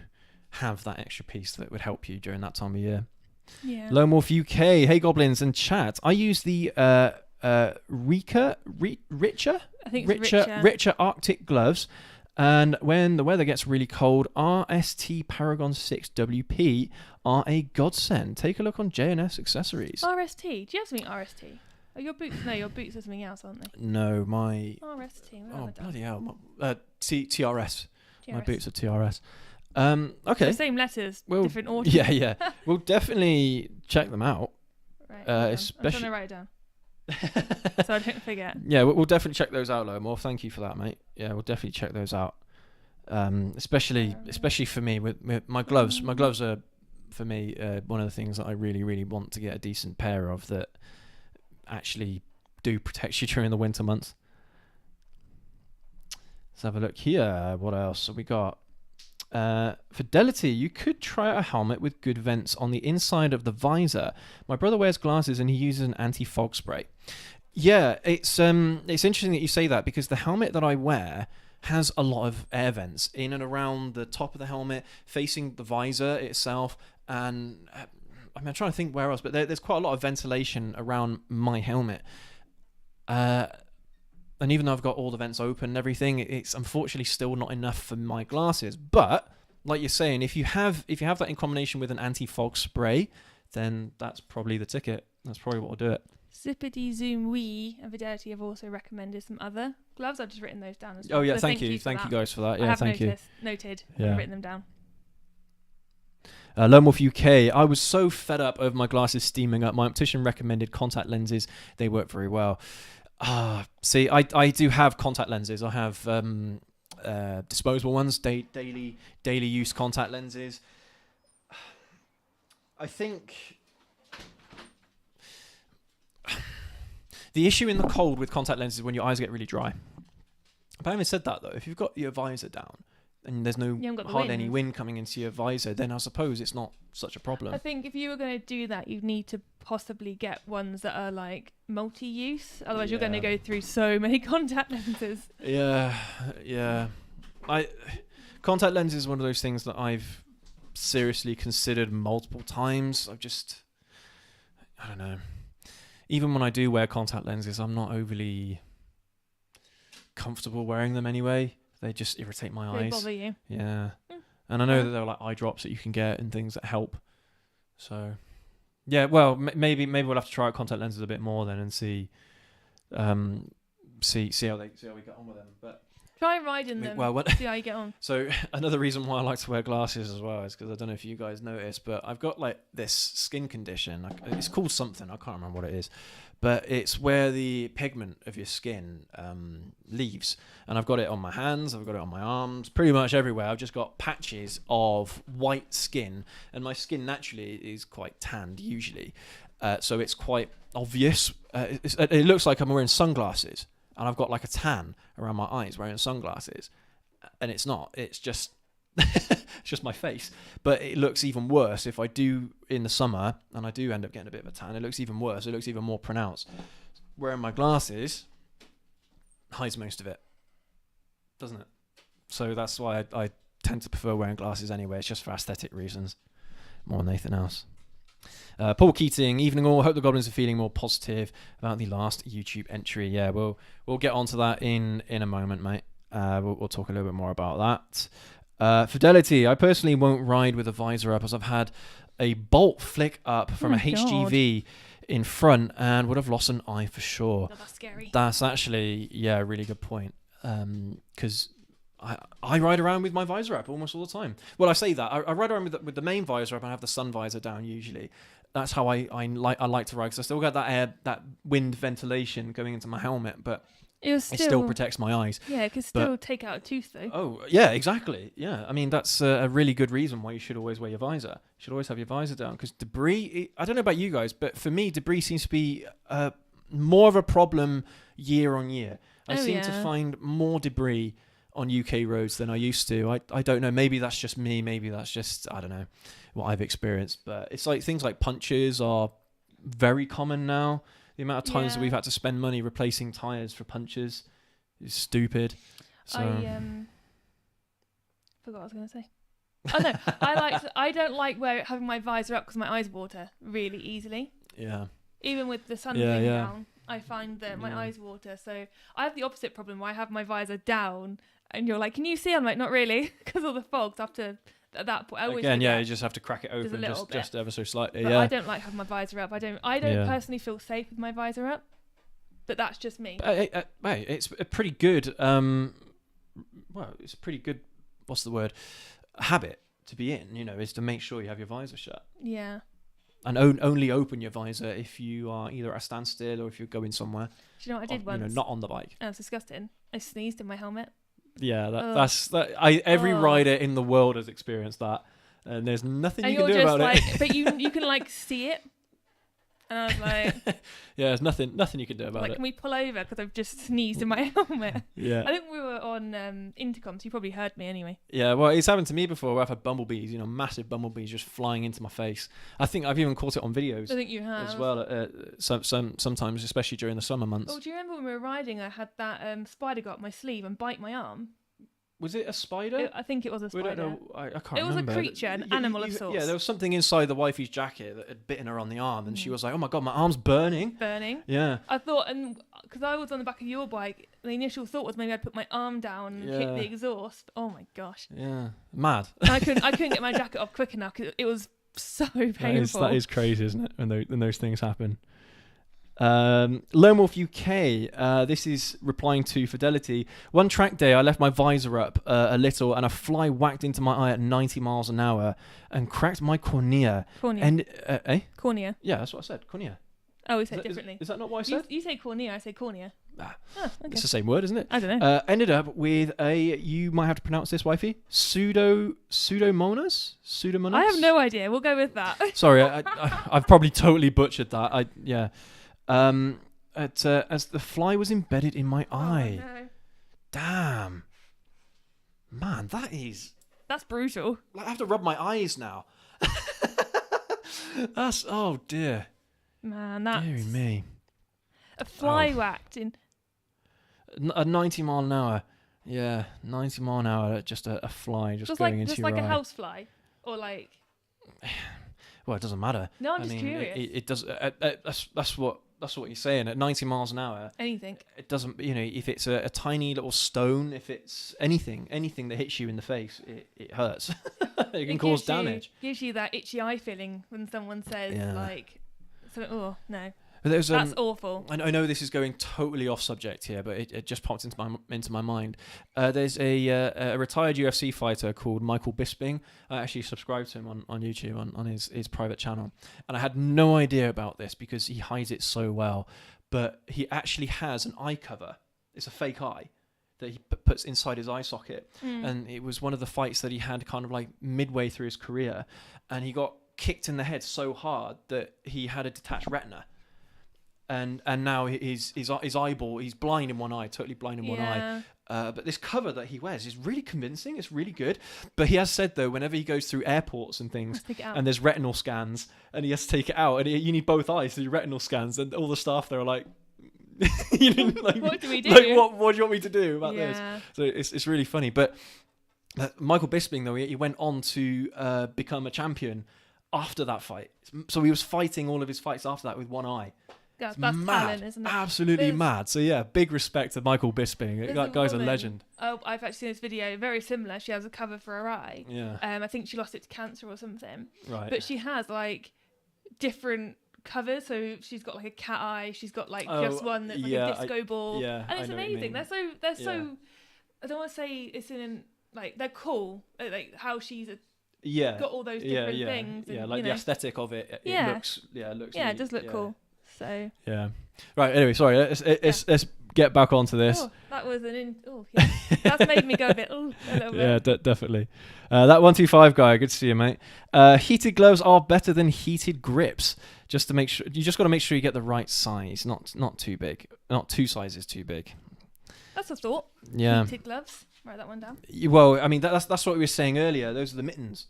have that extra piece that would help you during that time of year. Yeah. Lone Wolf UK, hey Goblins and chat. I use the Richer Arctic gloves, and when the weather gets really cold, RST Paragon 6 WP are a godsend. Take a look on JNS accessories. RST? Do you have something RST? Oh, your boots? No, your boots are something else, aren't they? No, my... RST. Oh, bloody hell. TRS. My boots are TRS. Okay. The same letters, different order. Yeah. We'll definitely check them out. Right. I'm trying to write it down. So I don't forget. Yeah, we'll definitely check those out, Lomor. Thank you for that, mate. Yeah, we'll definitely check those out. Especially for me with my gloves. My gloves are, for me, one of the things that I really, really want to get a decent pair of that actually do protect you during the winter months. Let's have a look here. What else have we got? Fidelity, you could try out a helmet with good vents on the inside of the visor. My brother wears glasses and he uses an anti-fog spray. Yeah, it's interesting that you say that, because the helmet that I wear has a lot of air vents in and around the top of the helmet, facing the visor itself, and I'm trying to think where else, but there's quite a lot of ventilation around my helmet. And even though I've got all the vents open and everything, it's unfortunately still not enough for my glasses. But like you're saying, if you have that in combination with an anti-fog spray, then that's probably the ticket. That's probably what will do it. Zippity Zoom Wee and Fidelity have also recommended some other gloves. I've just written those down as well. Oh yeah, so thank you guys for that. Yeah, thank you. Noted. Yeah. I've written them down. Lone Wolf UK, I was so fed up over my glasses steaming up. My optician recommended contact lenses. They work very well. See, I do have contact lenses. I have disposable ones, daily use contact lenses. I think the issue in the cold with contact lenses is when your eyes get really dry. But having said that, though, if you've got your visor down and there's hardly any wind coming into your visor, then I suppose it's not such a problem. I think if you were going to do that, you'd need to possibly get ones that are like multi-use. Otherwise, you're going to go through so many contact lenses. Yeah. Contact lenses is one of those things that I've seriously considered multiple times. I don't know. Even when I do wear contact lenses, I'm not overly comfortable wearing them anyway. They just irritate my eyes. They bother you. Yeah. And I know that there are like eye drops that you can get and things that help. So, yeah, well, maybe we'll have to try out contact lenses a bit more then and see how we get on with them. But Try riding them. Well, See how you get on. So another reason why I like to wear glasses as well is because I don't know if you guys noticed, but I've got like this skin condition. It's called something. I can't remember what it is, but it's where the pigment of your skin leaves. And I've got it on my hands. I've got it on my arms. Pretty much everywhere. I've just got patches of white skin, and my skin naturally is quite tanned usually, so it's quite obvious. It looks like I'm wearing sunglasses. And I've got like a tan around my eyes wearing sunglasses. And it's not. It's just it's just my face. But it looks even worse if I do in the summer and I do end up getting a bit of a tan. It looks even worse. It looks even more pronounced. Wearing my glasses hides most of it. Doesn't it? So that's why I tend to prefer wearing glasses anyway. It's just for aesthetic reasons more than anything else. Paul Keating, evening all. Hope the Goblins are feeling more positive about the last YouTube entry. Yeah, we'll get onto that in a moment, mate. We'll talk a little bit more about that. Fidelity, I personally won't ride with a visor up as I've had a bolt flick up from a HGV in front and would have lost an eye for sure. Oh, that's scary. That's actually, a really good point. Because I ride around with my visor up almost all the time. Well, I say that I ride around with the main visor up and I have the sun visor down usually. That's how I like to ride because I still got that wind ventilation going into my helmet, but it still protects my eyes. Yeah, it can still take out a tooth though. Oh yeah, exactly. Yeah, I mean that's a really good reason why you should always wear your visor. You should always have your visor down because debris. I don't know about you guys, but for me, debris seems to be more of a problem year on year. I seem to find more debris on UK roads than I used to. I don't know. Maybe that's just me. Maybe that's just, I don't know, what I've experienced. But it's like things like punches are very common now. The amount of times that we've had to spend money replacing tyres for punches is stupid. So forgot what I was going to say. Oh no, I don't like having my visor up because my eyes water really easily. Yeah. Even with the sun being down, I find that my eyes water. So I have the opposite problem where I have my visor down and you're like, can you see? I'm like, not really, because of the fog. So at that point, I always you just have to crack it open just ever so slightly. But I don't like having my visor up. I don't personally feel safe with my visor up, but that's just me. It's a pretty good. It's a pretty good. What's the word? Habit to be in. Is to make sure you have your visor shut. Yeah. And only open your visor if you are either at a standstill or if you're going somewhere. Do you know what I did once? Not on the bike. That was disgusting. I sneezed in my helmet. Yeah, that's every rider in the world has experienced that, and there's nothing you can do about it. But you can see it, and I was like, yeah, there's nothing you can do about it. Can we pull over because I've just sneezed in my helmet? Yeah, I think we were on intercom, so you probably heard me anyway. Yeah, well, it's happened to me before where I've had bumblebees, massive bumblebees just flying into my face. I think I've even caught it on videos. I think you have as well. Sometimes, especially during the summer months. Oh, do you remember when we were riding? I had that spider go up my sleeve and bite my arm. Was it a spider? I think it was a spider. We don't know. I can't remember. It was a creature, an animal of sorts. Yeah, there was something inside the wifey's jacket that had bitten her on the arm, and she was like, "Oh my god, my arm's burning." Yeah. I thought, and because I was on the back of your bike, the initial thought was maybe I'd put my arm down and hit the exhaust. Oh my gosh. Yeah. Mad. I couldn't get my jacket off quick enough because it was so painful. That is crazy, isn't it? When those things happen. Lone Wolf UK, this is replying to Fidelity. One track day I left my visor up a little and a fly whacked into my eye at 90 miles an hour and cracked my cornea. And cornea? Yeah, that's what I said, cornea. Oh, we said differently. Is that not what I said? You say cornea, I say cornea. Okay. It's the same word, isn't it? I don't know. Ended up with you might have to pronounce this, wifey, pseudomonas? I have no idea, we'll go with that. Sorry, I've probably totally butchered that. As the fly was embedded in my eye. No. Damn. Man, that's brutal. I have to rub my eyes now. Oh dear. Man, that's... Dear me. A fly whacked in... A 90 mile an hour. Yeah, 90 mile an hour, just a fly going into your eye. Just like a house fly? Or like... Well, it doesn't matter. No, I'm just curious. It does. That's what you're saying. At 90 miles an hour, anything. It doesn't. If it's a tiny little stone, if it's anything that hits you in the face, it hurts. It can cause damage. Gives you that itchy eye feeling when someone says like, so. Oh no. But there's That's awful. I know this is going totally off subject here, but it just popped into my mind. There's a retired UFC fighter called Michael Bisping. I actually subscribed to him on YouTube on his private channel, and I had no idea about this because he hides it so well. But he actually has an eye cover. It's a fake eye that he puts inside his eye socket, and it was one of the fights that he had kind of like midway through his career, and he got kicked in the head so hard that he had a detached retina. And now his eyeball, he's blind in one eye, totally blind in one eye. But this cover that he wears is really convincing. It's really good. But he has said, though, whenever he goes through airports and things, and there's retinal scans, and he has to take it out, and you need both eyes to do retinal scans, and all the staff there are like, you know, like, what do we do? Like, what do you want me to do about this? So it's really funny. But Michael Bisping, though, he went on to become a champion after that fight. So he was fighting all of his fights after that with one eye. That's mad. Talent, isn't it? Absolutely mad. So yeah, big respect to Michael Bisping. That guy's a legend. Oh, I've actually seen this video, very similar. She has a cover for her eye. Yeah. I think she lost it to cancer or something. Right. But she has like different covers. So she's got like a cat eye. She's got like just one that's like a disco ball. Yeah. And it's amazing. They're so. I don't want to say it's in like they're cool. Like how she's got all those different things. Yeah, and, like the aesthetic of it. It looks. Yeah, it looks. Yeah, it does look cool. So yeah, right. Anyway, sorry. Let's get back onto this. Oh, that was that's made me go a little bit. Yeah, definitely. That 125 guy. Good to see you, mate. Heated gloves are better than heated grips. Just to make sure, you just got to make sure you get the right size. Not too big. Not two sizes too big. That's a thought. Yeah. Heated gloves. Write that one down. Well, I mean that's what we were saying earlier. Those are the mittens.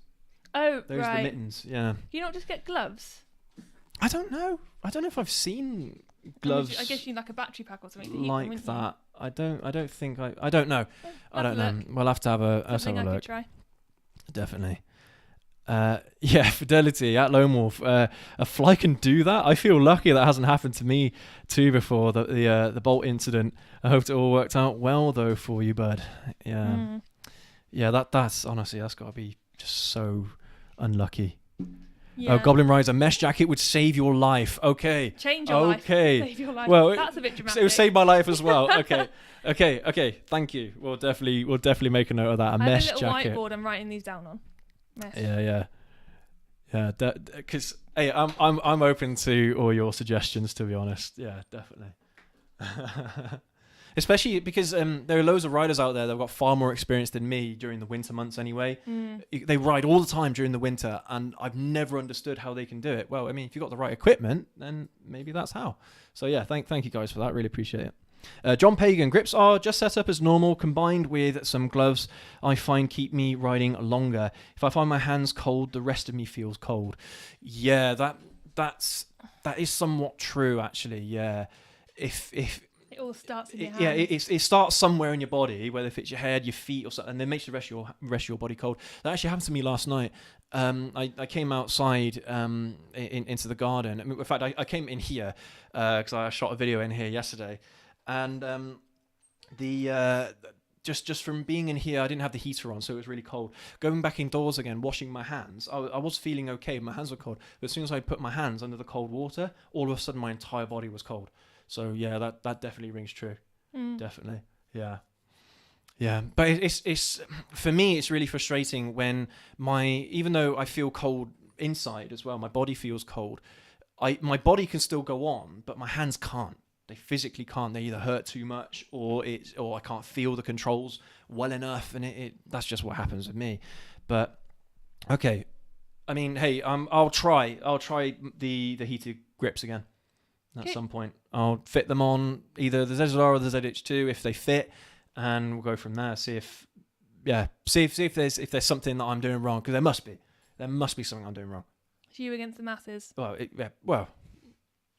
Oh, those are the mittens. Yeah. You don't just get gloves. I don't know if I've seen gloves. I guess you need like a battery pack or something like that. I don't think I don't know. I don't know. We'll have to have a look. Try. Definitely. Fidelity at Lone Wolf. A fly can do that. I feel lucky that hasn't happened to me too before the bolt incident. I hope it all worked out well though for you, bud. Yeah. Yeah, that's honestly that's got to be just so unlucky. Yeah. Oh, Goblin RIDES, a mesh jacket would save your life. Okay. Change your life. Save your life. Well, that's a bit dramatic. It would save my life as well. Okay. Thank you. We'll definitely make a note of that. A mesh jacket. I have a little whiteboard I'm writing these down on. Mesh. Yeah. Because hey, I'm open to all your suggestions. To be honest, yeah, definitely. Especially because there are loads of riders out there that have got far more experience than me during the winter months anyway. They ride all the time during the winter, and I've never understood how they can do it. Well, I mean, if you've got the right equipment, then maybe that's how. So yeah, thank you guys for that. Really appreciate it. John Pagan, grips are just set up as normal, combined with some gloves I find keep me riding longer. If I find my hands cold, the rest of me feels cold. Yeah, that is somewhat true, actually. Yeah, if it all starts in your hands. Yeah, it starts somewhere in your body, whether if it's your head, your feet, or something, and then makes the rest of your body cold. That actually happened to me last night. I came outside into the garden. I mean, in fact, I came in here because I shot a video in here yesterday, and just from being in here, I didn't have the heater on, so it was really cold. Going back indoors again, washing my hands, I was feeling okay. My hands were cold, but as soon as I put my hands under the cold water, all of a sudden my entire body was cold. So yeah, that definitely rings true. Definitely, yeah. But it's for me, it's really frustrating when even though I feel cold inside as well, my body feels cold. My body can still go on, but my hands can't. They physically can't. They either hurt too much, or I can't feel the controls well enough, and that's just what happens with me. But okay, I mean, hey, I'll try the heated grips again. At some point, I'll fit them on either the ZZR or the ZH2 if they fit, and we'll go from there. See if there's something that I'm doing wrong, because there must be something I'm doing wrong. It's you against the masses. Well,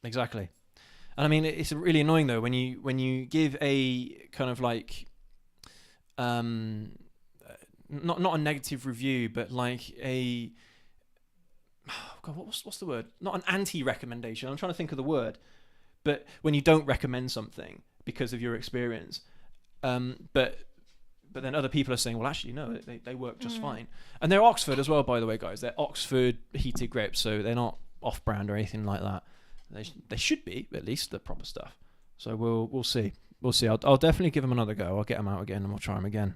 exactly. And I mean, it's really annoying though when you give a kind of like not a negative review, but like a God, what's the word? Not an anti-recommendation. I'm trying to think of the word. But when you don't recommend something because of your experience, but then other people are saying, well, actually, no, they work just fine. And they're Oxford as well, by the way, guys. They're Oxford heated grips, so they're not off-brand or anything like that. They should be at least the proper stuff. So we'll see. We'll see. I'll definitely give them another go. I'll get them out again and we'll try them again.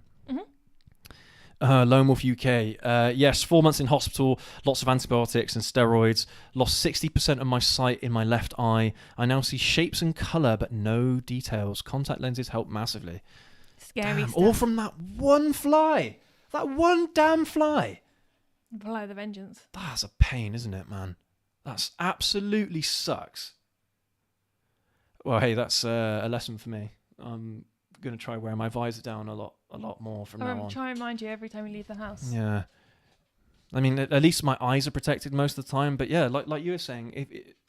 Lone Wolf UK. Yes, 4 months in hospital, lots of antibiotics and steroids. Lost 60% of my sight in my left eye. I now see shapes and colour, but no details. Contact lenses help massively. Scary stuff. All from that one fly. That one damn fly. Fly of the vengeance. That's a pain, isn't it, man? That's absolutely sucks. Well, hey, that's a lesson for me. I'm going to try wearing my visor down a lot more from now on. Try and remind you every time we leave the house. Yeah. I mean, at least my eyes are protected most of the time. But yeah, like you were saying,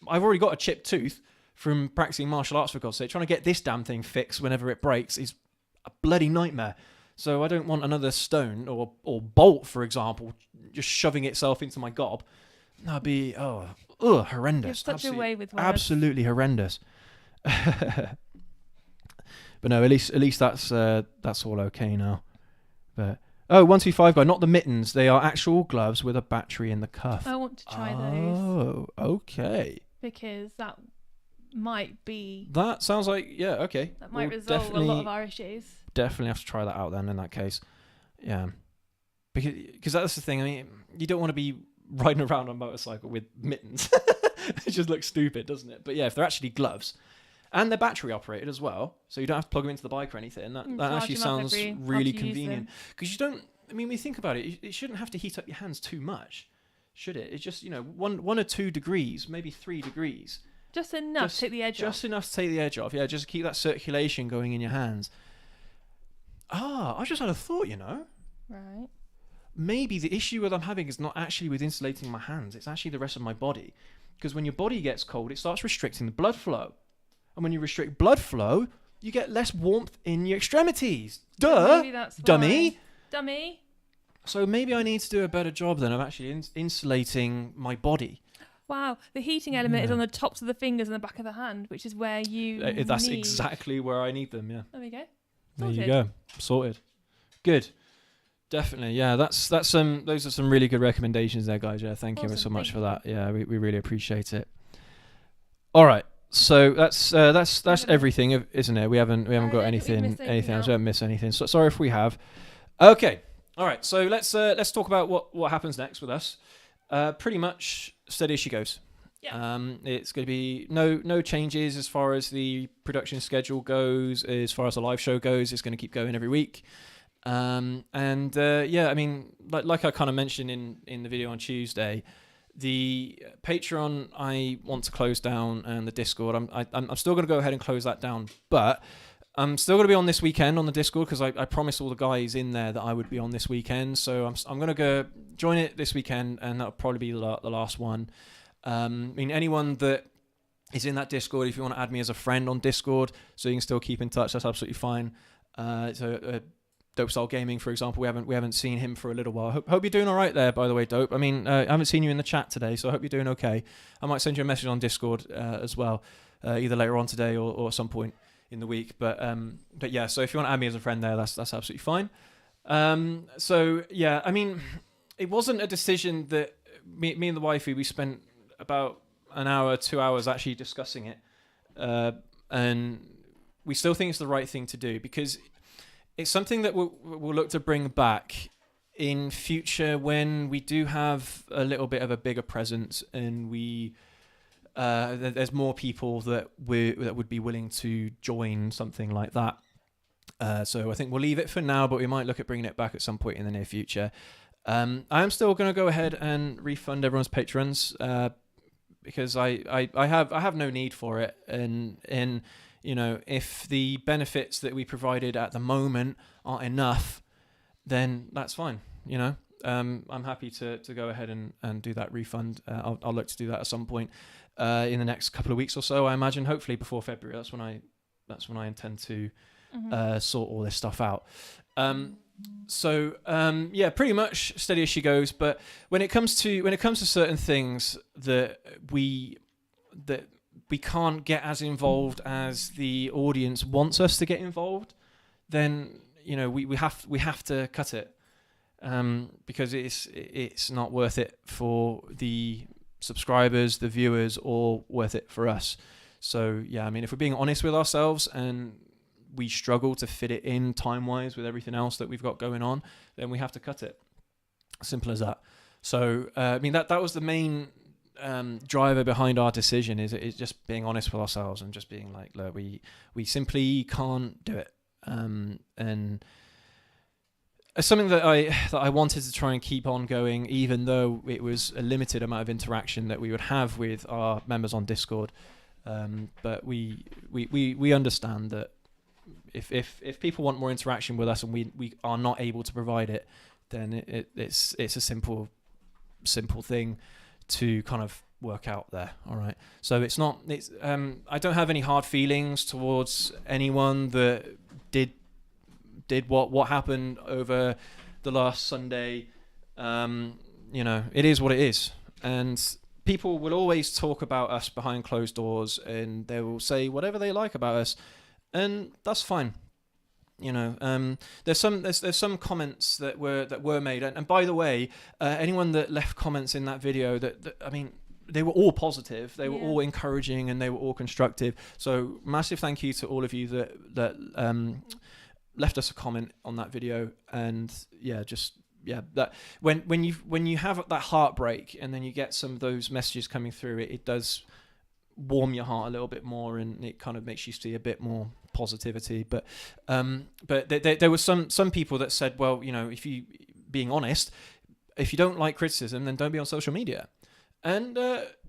I've already got a chipped tooth from practicing martial arts, for God's sake. Trying to get this damn thing fixed whenever it breaks is a bloody nightmare. So I don't want another stone or bolt, for example, just shoving itself into my gob. That'd be horrendous. You have such a way with words. Absolutely horrendous. But no, at least that's all okay now. But 125 guy, not the mittens. They are actual gloves with a battery in the cuff. I want to try those. Oh, okay. Because that might be. That sounds like okay. That might resolve a lot of our issues. Definitely have to try that out then. In that case, yeah. Because that's the thing. I mean, you don't want to be riding around on a motorcycle with mittens. It just looks stupid, doesn't it? But yeah, if they're actually gloves. And they're battery operated as well, so you don't have to plug them into the bike or anything. That actually sounds really convenient. Because you don't, I mean, when you think about it, it shouldn't have to heat up your hands too much, should it? It's just, 1 or 2 degrees, maybe 3 degrees. Just enough to take the edge off. Just enough to take the edge off, yeah, just to keep that circulation going in your hands. I just had a thought, Right. Maybe the issue that I'm having is not actually with insulating my hands, it's actually the rest of my body. Because when your body gets cold, it starts restricting the blood flow. And when you restrict blood flow, you get less warmth in your extremities. Duh! Maybe that's dummy! Dummy! So maybe I need to do a better job then of actually insulating my body. Wow, the heating element is on the tops of the fingers and the back of the hand, which is where you That's exactly where I need them, yeah. There we go. Sorted. There you go. Sorted. Good. Definitely, yeah. That's those are some really good recommendations there, guys. Yeah, thank you so much for that. Yeah, we really appreciate it. All right. So that's everything, isn't it? We haven't got anything else. We haven't missed anything. So sorry if we have. Okay. All right. So let's talk about what happens next with us. Pretty much steady as she goes. Yeah. It's going to be no changes as far as the production schedule goes. As far as the live show goes, it's going to keep going every week. I mean, like I kind of mentioned in the video on Tuesday. The Patreon I want to close down, and the Discord I'm still going to go ahead and close that down, but I'm still going to be on this weekend on the Discord because I promised all the guys in there that I would be on this weekend. So I'm going to go join it this weekend, and that'll probably be the last one. I mean, anyone that is in that Discord, if you want to add me as a friend on Discord, so you can still keep in touch, that's absolutely fine. Dope Style Gaming, for example, we haven't seen him for a little while. Hope you're doing all right there, by the way, Dope. I mean, I haven't seen you in the chat today, so I hope you're doing okay. I might send you a message on Discord as well, either later on today or at some point in the week. But yeah, so if you want to add me as a friend there, that's absolutely fine. So yeah, I mean, it wasn't a decision that me and the wifey, we spent about an hour, 2 hours actually discussing it, and we still think it's the right thing to do because it's something that we'll look to bring back in future when we do have a little bit of a bigger presence and there's more people that would be willing to join something like that. So I think we'll leave it for now, but we might look at bringing it back at some point in the near future. I am still going to go ahead and refund everyone's patrons because I have no need for it, and if the benefits that we provided at the moment aren't enough, then that's fine. I'm happy to go ahead and do that refund. I'll look to do that at some point in the next couple of weeks or so. I imagine, hopefully before February. That's when I intend to sort all this stuff out. Yeah, pretty much steady as she goes. But when it comes to certain things that we can't get as involved as the audience wants us to get involved, then we have to cut it because it's not worth it for the subscribers, the viewers, all worth it for us. So yeah, I mean, if we're being honest with ourselves and we struggle to fit it in time-wise with everything else that we've got going on, then we have to cut it. Simple as that. So I mean, that was the main driver behind our decision, is just being honest with ourselves and just being like, look, we simply can't do it. And it's something that I wanted to try and keep on going, even though it was a limited amount of interaction that we would have with our members on Discord. But we understand that if people want more interaction with us and we are not able to provide it, then it's a simple thing to kind of work out there. All right. So I don't have any hard feelings towards anyone that did what happened over the last Sunday. It is what it is, and people will always talk about us behind closed doors, and they will say whatever they like about us, and that's fine. There's some comments that were made, and by the way, anyone that left comments in that video, that I mean, they were all positive, they were all encouraging, and they were all constructive. So massive thank you to all of you that left us a comment on that video. And that when you have that heartbreak and then you get some of those messages coming through, it does warm your heart a little bit more, and it kind of makes you see a bit more positivity. But there were some people that said, well, if you being honest, if you don't like criticism, then don't be on social media. And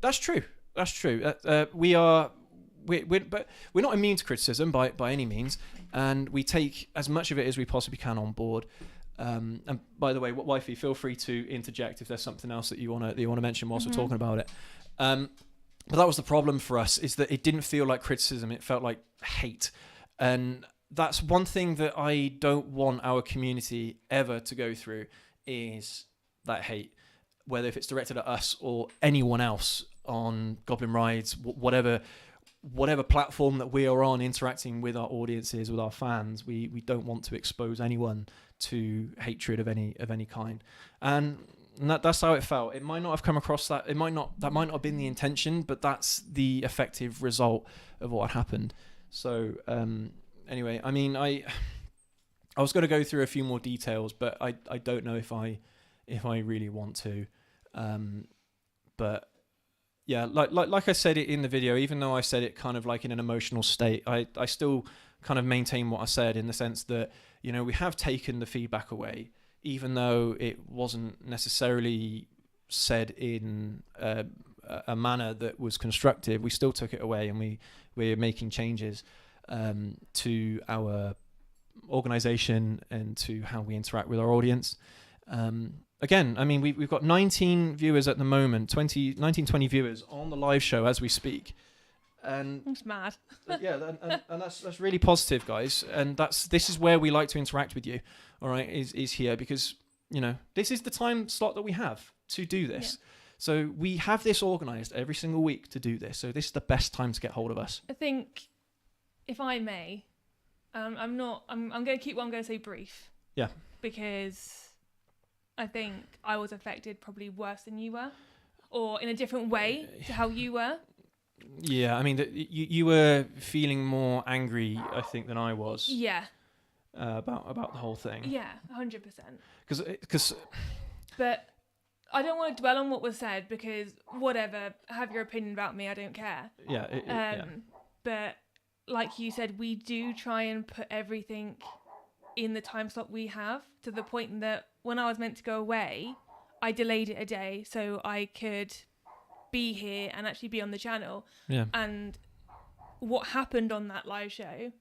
that's true. But we're not immune to criticism by any means, and we take as much of it as we possibly can on board. And by the way, wifey, feel free to interject if there's something else that you want to mention whilst we're talking about it. But that was the problem for us, is that it didn't feel like criticism; it felt like hate, and that's one thing that I don't want our community ever to go through, is that hate, whether if it's directed at us or anyone else on Goblin Rides, whatever platform that we are on, interacting with our audiences, with our fans. We don't want to expose anyone to hatred of any kind, and that's how it felt. It might not have come across that. That might not have been the intention, but that's the effective result of what happened. So anyway, I mean, I was going to go through a few more details, but I don't know if I really want to. But yeah, like I said it in the video, even though I said it kind of like in an emotional state, I still kind of maintain what I said, in the sense that, we have taken the feedback away, even though it wasn't necessarily said in a manner that was constructive. We still took it away, and we're making changes to our organization and to how we interact with our audience. Again, I mean, we've got 19 viewers at the moment, 20 viewers on the live show as we speak. And it's mad. and that's really positive, guys. And this is where we like to interact with you. All right, is here, because this is the time slot that we have to do this. Yeah. So we have this organized every single week to do this. So this is the best time to get hold of us. I think, if I may, I'm going to keep what I'm going to say brief. Yeah. Because I think I was affected probably worse than you were, or in a different way to how you were. Yeah, I mean, you were feeling more angry, I think, than I was. Yeah. About the whole thing. Yeah, 100%. Because. But I don't want to dwell on what was said, because whatever, have your opinion about me, I don't care. Yeah. But like you said, we do try and put everything in the time slot we have, to the point that when I was meant to go away, I delayed it a day so I could be here and actually be on the channel. Yeah. And what happened on that live show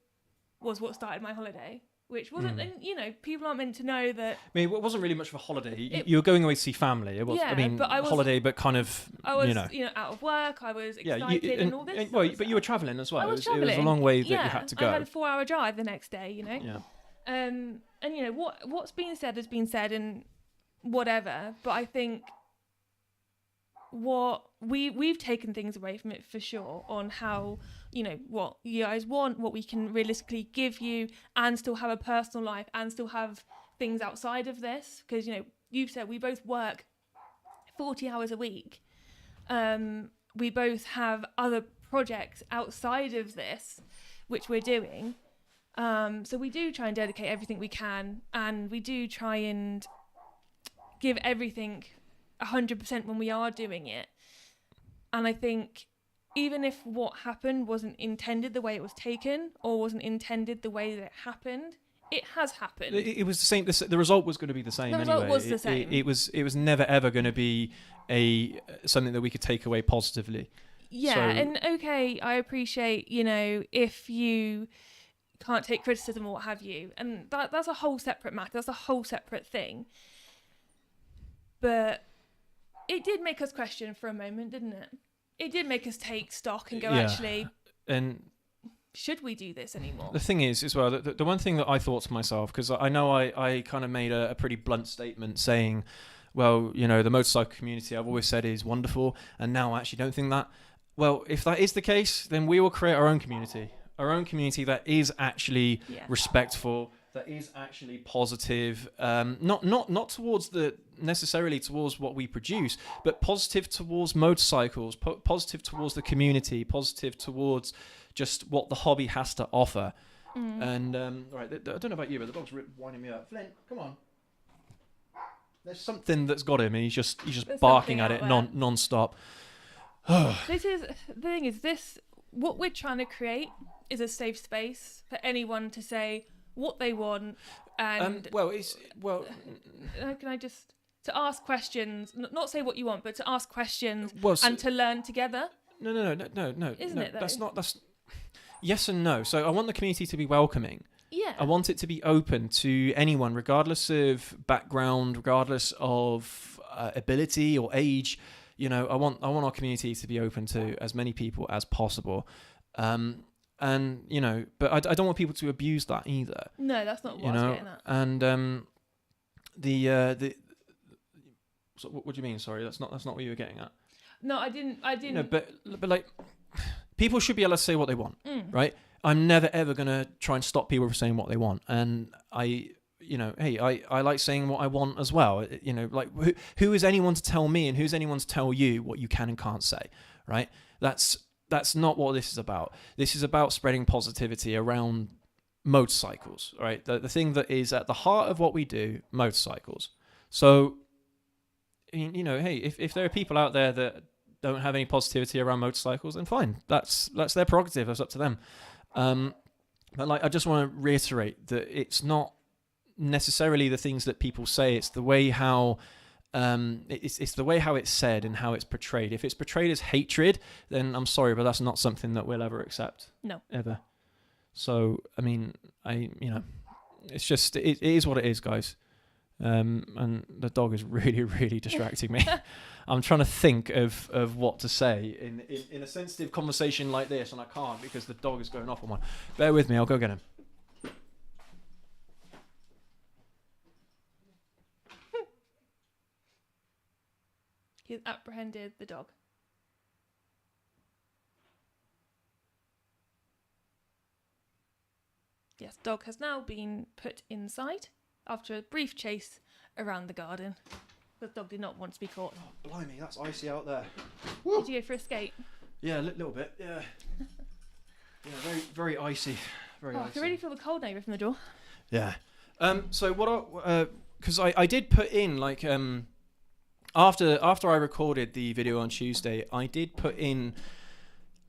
was what started my holiday, which wasn't, and people aren't meant to know that. I mean, it wasn't really much of a holiday. You were going away to see family. It was, holiday, but kind of, I was, out of work. I was excited and all this. But you were travelling as well. I was travelling. It was a long way that you had to go. I had a 4-hour drive the next day. Yeah. And what's been said has been said, and whatever. But I think what we've taken things away from it for sure, on how what you guys want, what we can realistically give you, and still have a personal life, and still have things outside of this. Because you've said we both work 40 hours a week, We both have other projects outside of this, which we're doing. So we do try and dedicate everything we can, and we do try and give everything 100% when we are doing it. And I think even if what happened wasn't intended the way it was taken, or wasn't intended the way that it happened, it has happened. It was the same. The result was going to be the same. The result was the same. It was never ever going to be something that we could take away positively. Yeah, So, and okay, I appreciate, if you can't take criticism or what have you, and that's a whole separate matter. That's a whole separate thing. But it did make us question for a moment, didn't it? It did make us take stock and go, actually, and should we do this anymore? the thing is, as well, the one thing that I thought to myself, because I know I kind of made a pretty blunt statement saying, well, the motorcycle community I've always said is wonderful, and now I actually don't think that. Well, if that is the case, then we will create our own community that is actually respectful, that is actually positive, not towards necessarily towards what we produce, but positive towards motorcycles, positive towards the community, positive towards just what the hobby has to offer. And right, I don't know about you, but the dog's winding me up. Flint, come on. There's something that's got him, and he's just barking at it non-stop. This is the thing. Is this what we're trying to create? Is a safe space for anyone to say what they want, and can I just to ask questions, not say what you want, but to ask questions and to learn together. No. Isn't it though? That's yes and no. So I want the community to be welcoming. Yeah. I want it to be open to anyone, regardless of background, regardless of ability or age. I want our community to be open to as many people as possible. And but I don't want people to abuse that either. No, that's not what I was getting at. And so what do you mean? Sorry, that's not what you were getting at. No, I didn't. No, but like, people should be able to say what they want, right? I'm never ever gonna try and stop people from saying what they want, and I like saying what I want as well. Like who is anyone to tell me, and who's anyone to tell you what you can and can't say, right? That's not what this is about. This is about spreading positivity around motorcycles, right? The thing that is at the heart of what we do, motorcycles. So, hey, if there are people out there that don't have any positivity around motorcycles, then fine. That's their prerogative. That's up to them. But I just want to reiterate that it's not necessarily the things that people say. It's the way how it's the way how it's said and how it's portrayed. If it's portrayed as hatred, then I'm sorry, but that's not something that we'll ever accept. No. Ever. So, I mean, it's just, it is what it is, guys. And the dog is really, really distracting me. I'm trying to think of what to say in a sensitive conversation like this, and I can't because the dog is going off on one. Bear with me, I'll go get him. He's apprehended the dog. Yes, dog has now been put inside after a brief chase around the garden. The dog did not want to be caught. Oh, blimey, that's icy out there. Did you go for a skate? Yeah, a little bit, yeah. Yeah, very, very icy. Very icy. I can really feel the cold now from the door. Yeah. So what because I did put in, like, after I recorded the video on Tuesday, I did put in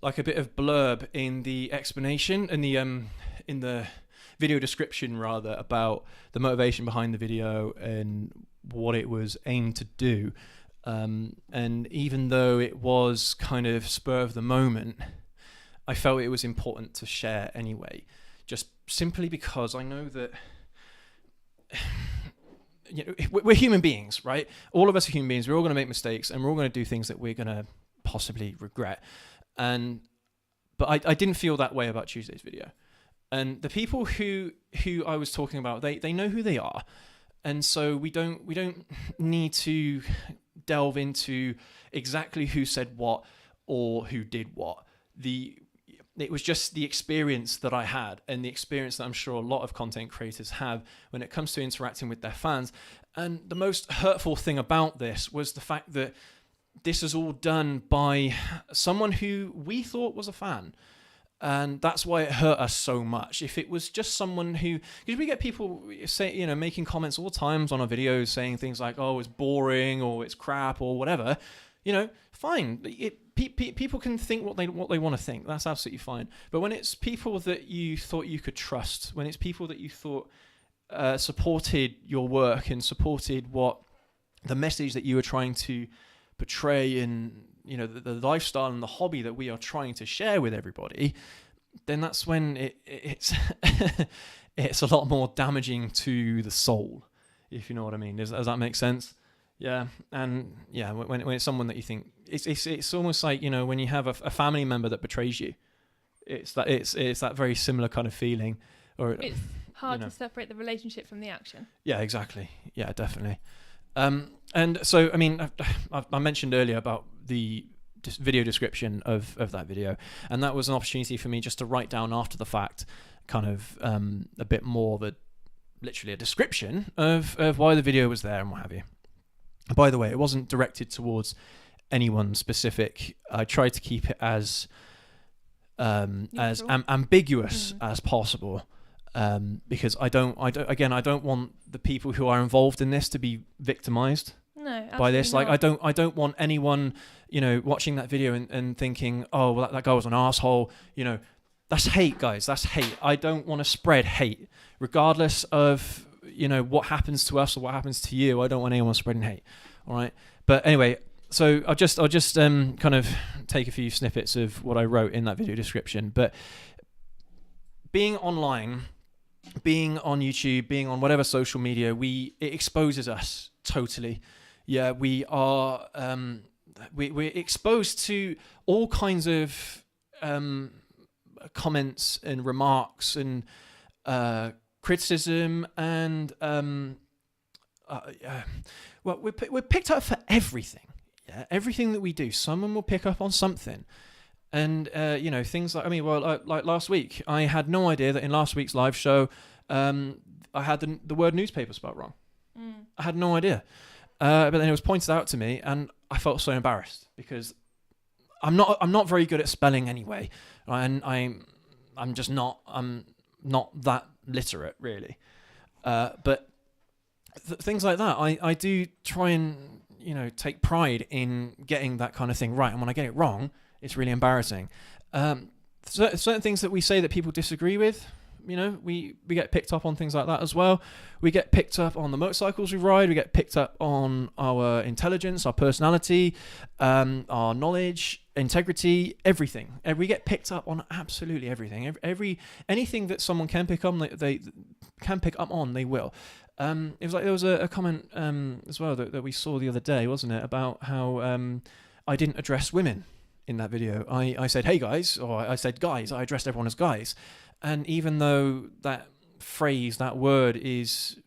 like a bit of blurb in the explanation in the video description rather about the motivation behind the video and what it was aimed to do. And even though it was kind of spur of the moment, I felt it was important to share anyway, just simply because I know that we're human beings, right? All of us are human beings. We're all going to make mistakes, and we're all going to do things that we're going to possibly regret. But I didn't feel that way about Tuesday's video. And the people who I was talking about, they know who they are, and so we don't need to delve into exactly who said what or who did what. It was just the experience that I had, and the experience that I'm sure a lot of content creators have when it comes to interacting with their fans. And the most hurtful thing about this was the fact that this is all done by someone who we thought was a fan. And that's why it hurt us so much. If it was just someone who, because we get people say, making comments all the times on our videos saying things like, "Oh, it's boring," or "It's crap," or whatever. Fine. People can think what they want to think. That's absolutely fine. But when it's people that you thought you could trust, when it's people that you thought supported your work and supported what the message that you were trying to portray in the lifestyle and the hobby that we are trying to share with everybody, then that's when it's it's a lot more damaging to the soul, if you know what I mean. Does that make sense? Yeah. And yeah, when it's someone that you think it's almost like, when you have a family member that betrays you, it's that very similar kind of feeling. Or it's hard to separate the relationship from the action. Yeah, exactly. Yeah, definitely. And so, I mean, I mentioned earlier about the video description of that video, and that was an opportunity for me just to write down after the fact kind of a bit more of literally a description of why the video was there and what have you. By the way, it wasn't directed towards anyone specific. I tried to keep it as ambiguous as possible. Because I don't want the people who are involved in this to be victimized by this. Like, I don't want anyone, watching that video and thinking, "Oh, well, that guy was an asshole." That's hate, guys. That's hate. I don't want to spread hate, regardless of what happens to us or what happens to you. I don't want anyone spreading hate. All right. But anyway, so I'll just kind of take a few snippets of what I wrote in that video description. But being online, being on YouTube, being on whatever social media, it exposes us totally. Yeah, we are we're exposed to all kinds of comments and remarks and criticism and well, we're picked up for everything. Yeah, everything that we do, someone will pick up on something. And things like, like last week, I had no idea that in last week's live show, I had the word newspaper spelled wrong. I had no idea, but then it was pointed out to me, and I felt so embarrassed because I'm not very good at spelling anyway, right? And I'm not that literate really, but things like that, I do try and take pride in getting that kind of thing right, and when I get it wrong, it's really embarrassing. Certain things that we say that people disagree with, we get picked up on things like that as well. We get picked up on the motorcycles we ride. We get picked up on our intelligence, our personality, our knowledge, integrity, everything. We get picked up on absolutely everything. Anything that someone can pick on, they can pick up on, they will. It was like there was a comment as well that we saw the other day, wasn't it, about how I didn't address women in that video. I said, "Hey guys," or I said "guys." I addressed everyone as guys. And even though that phrase, that word is,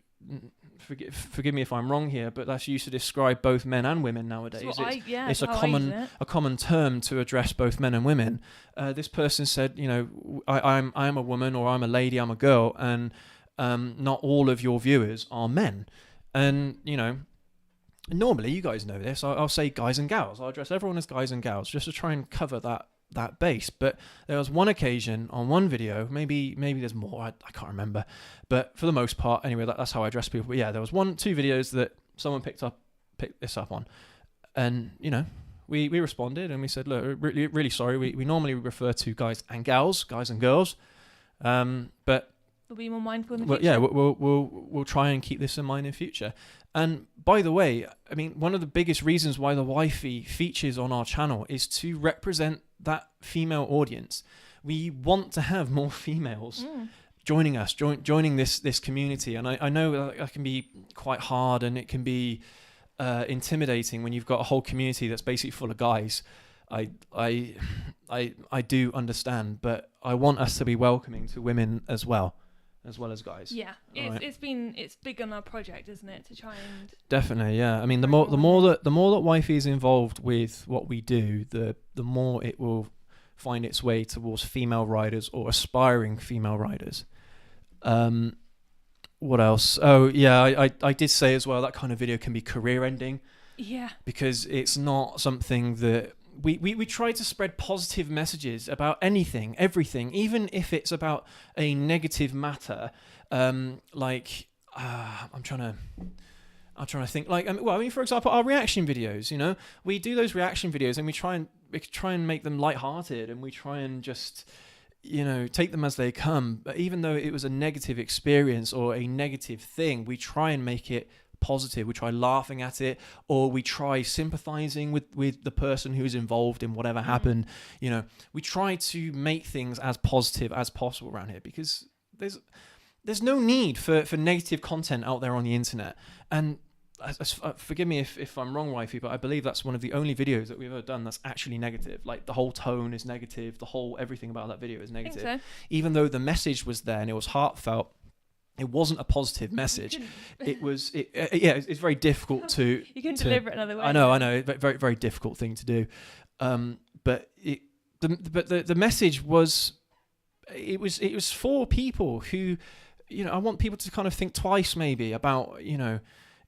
forgive me if I'm wrong here, but that's used to describe both men and women nowadays. It's a common term to address both men and women. This person said, I'm a woman, or I'm a lady, I'm a girl, and not all of your viewers are men. And normally, you guys know this, I'll say guys and gals. I'll address everyone as guys and gals just to try and cover that base. But there was one occasion on one video, maybe there's more, I can't remember, but for the most part, anyway, that's how I address people. But yeah, there was 2 videos that someone picked this up on, and we responded and we said, "Look, really, really sorry. We normally refer to guys and girls, but we'll be more mindful in the future." Yeah, we'll try and keep this in mind in future. And by the way, one of the biggest reasons why the wifey features on our channel is to represent that female audience. We want to have more females joining us, joining this community. And I know that can be quite hard, and it can be intimidating when you've got a whole community that's basically full of guys. I do understand, but I want us to be welcoming to women as well as guys. Yeah, it's big on our project, isn't it, to try and definitely. Yeah, the more that wifey is involved with what we do, the more it will find its way towards female riders or aspiring female riders. What else? Oh yeah, I did say as well that kind of video can be career ending. Yeah. Because it's not something that we try to spread positive messages about anything, everything, even if it's about a negative matter. I'm trying to think. Like, for example, our reaction videos. We do those reaction videos, and we try and make them lighthearted, and we try and just take them as they come. But even though it was a negative experience or a negative thing, we try and make it positive. We try laughing at it, or we try sympathizing with the person who's involved in whatever happened. We try to make things as positive as possible around here, because there's no need for negative content out there on the internet. And forgive me if I'm wrong, wifey, but I believe that's one of the only videos that we've ever done that's actually negative. Like, the whole tone is negative, everything about that video is negative. I think so. Even though the message was there and it was heartfelt, it wasn't a positive message. It's very difficult to... You can deliver it another way. I know. Very, very difficult thing to do. But the message was... It was for people who... I want people to kind of think twice maybe about,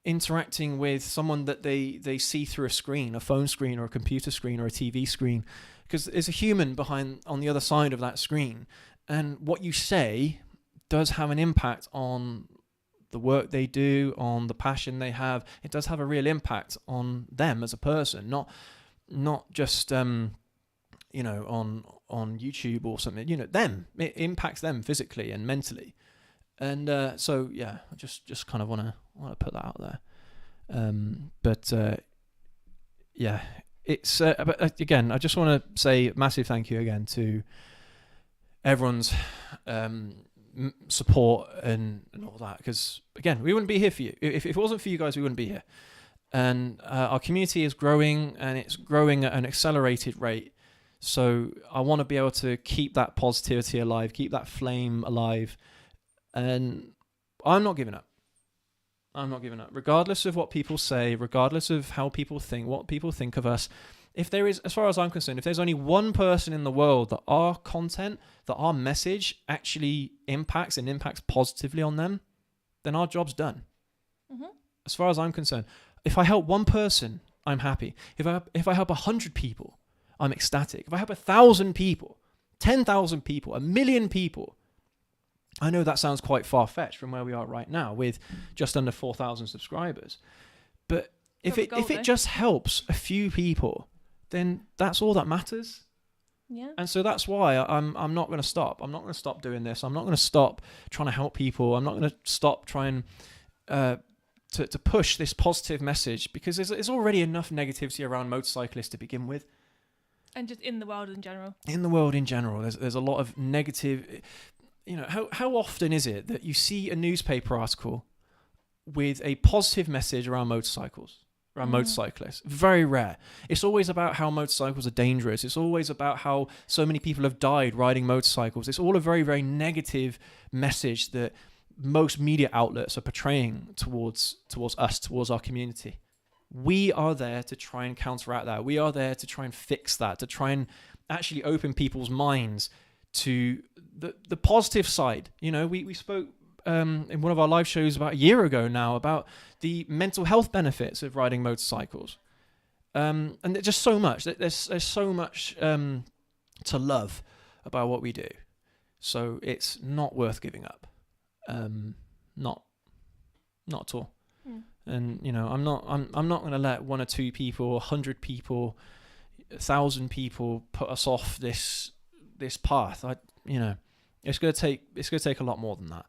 interacting with someone that they see through a screen, a phone screen or a computer screen or a TV screen. Because there's a human on the other side of that screen. And what you say does have an impact on the work they do, on the passion they have. It does have a real impact on them as a person, not just on YouTube or something. Them. It impacts them physically and mentally. And I just kind of want to put that out there. It's but again, I just want to say a massive thank you again to everyone's support and all that, because again, we wouldn't be here for you if it wasn't for you guys. We wouldn't be here. And our community is growing, and it's growing at an accelerated rate. So I want to be able to keep that positivity alive, keep that flame alive, and I'm not giving up. Regardless of what people say, regardless of how people think, what people think of us. If there is, as far as I'm concerned, if there's only one person in the world that our content, that our message actually impacts positively on them, then our job's done. Mm-hmm. As far as I'm concerned, if I help one person, I'm happy. If I help 100 people, I'm ecstatic. If I help 1,000 people, 10,000 people, 1,000,000 people, I know that sounds quite far-fetched from where we are right now with just under 4,000 subscribers. But if it just helps a few people, then that's all that matters. Yeah. And so that's why I'm not going to stop. I'm not going to stop doing this. I'm not going to stop trying to help people. I'm not going to stop trying to push this positive message, because there's already enough negativity around motorcyclists to begin with. And just in the world in general. In the world in general, there's a lot of negative... how often is it that you see a newspaper article with a positive message around motorcycles, around motorcyclists? Very rare. It's always about how motorcycles are dangerous. It's always about how so many people have died riding motorcycles. It's all a very, very negative message that most media outlets are portraying towards us, towards our community. We are there to try and counteract that. We are there to try and fix that, to try and actually open people's minds to the positive side. We spoke in one of our live shows about a year ago now about the mental health benefits of riding motorcycles, and there's just so much. There's so much to love about what we do. So it's not worth giving up. Not at all. And I'm not going to let 1 or 2 people, 100 people, 1,000 people put us off this path. It's going to take a lot more than that.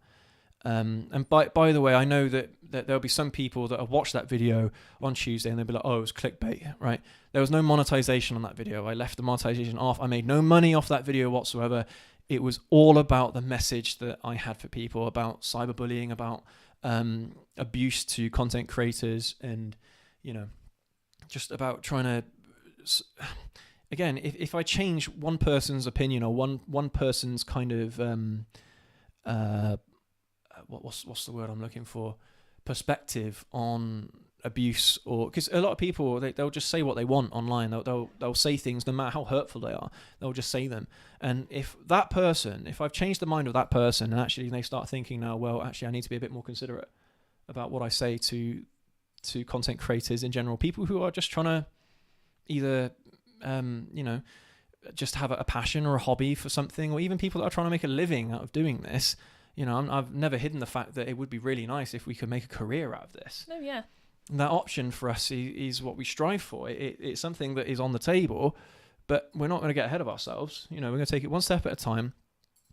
And by the way, I know that there'll be some people that have watched that video on Tuesday and they'll be like, oh, it was clickbait, right? There was no monetization on that video. I left the monetization off. I made no money off that video whatsoever. It was all about the message that I had for people about cyberbullying, about abuse to content creators, and just about trying to... Again, if I change one person's opinion or one person's kind of what's the word I'm looking for, perspective on abuse, or because a lot of people they'll just say what they want online. They'll say things no matter how hurtful they are. They'll just say them. And if I've changed the mind of that person, and actually they start thinking now, well, actually I need to be a bit more considerate about what I say to to content creators in general, people who are just trying to either, just have a passion or a hobby for something, or even people that are trying to make a living out of doing this. I've never hidden the fact that it would be really nice if we could make a career out of this. Oh, yeah. And that option for us is what we strive for. It's something that is on the table, but we're not going to get ahead of ourselves. We're going to take it one step at a time,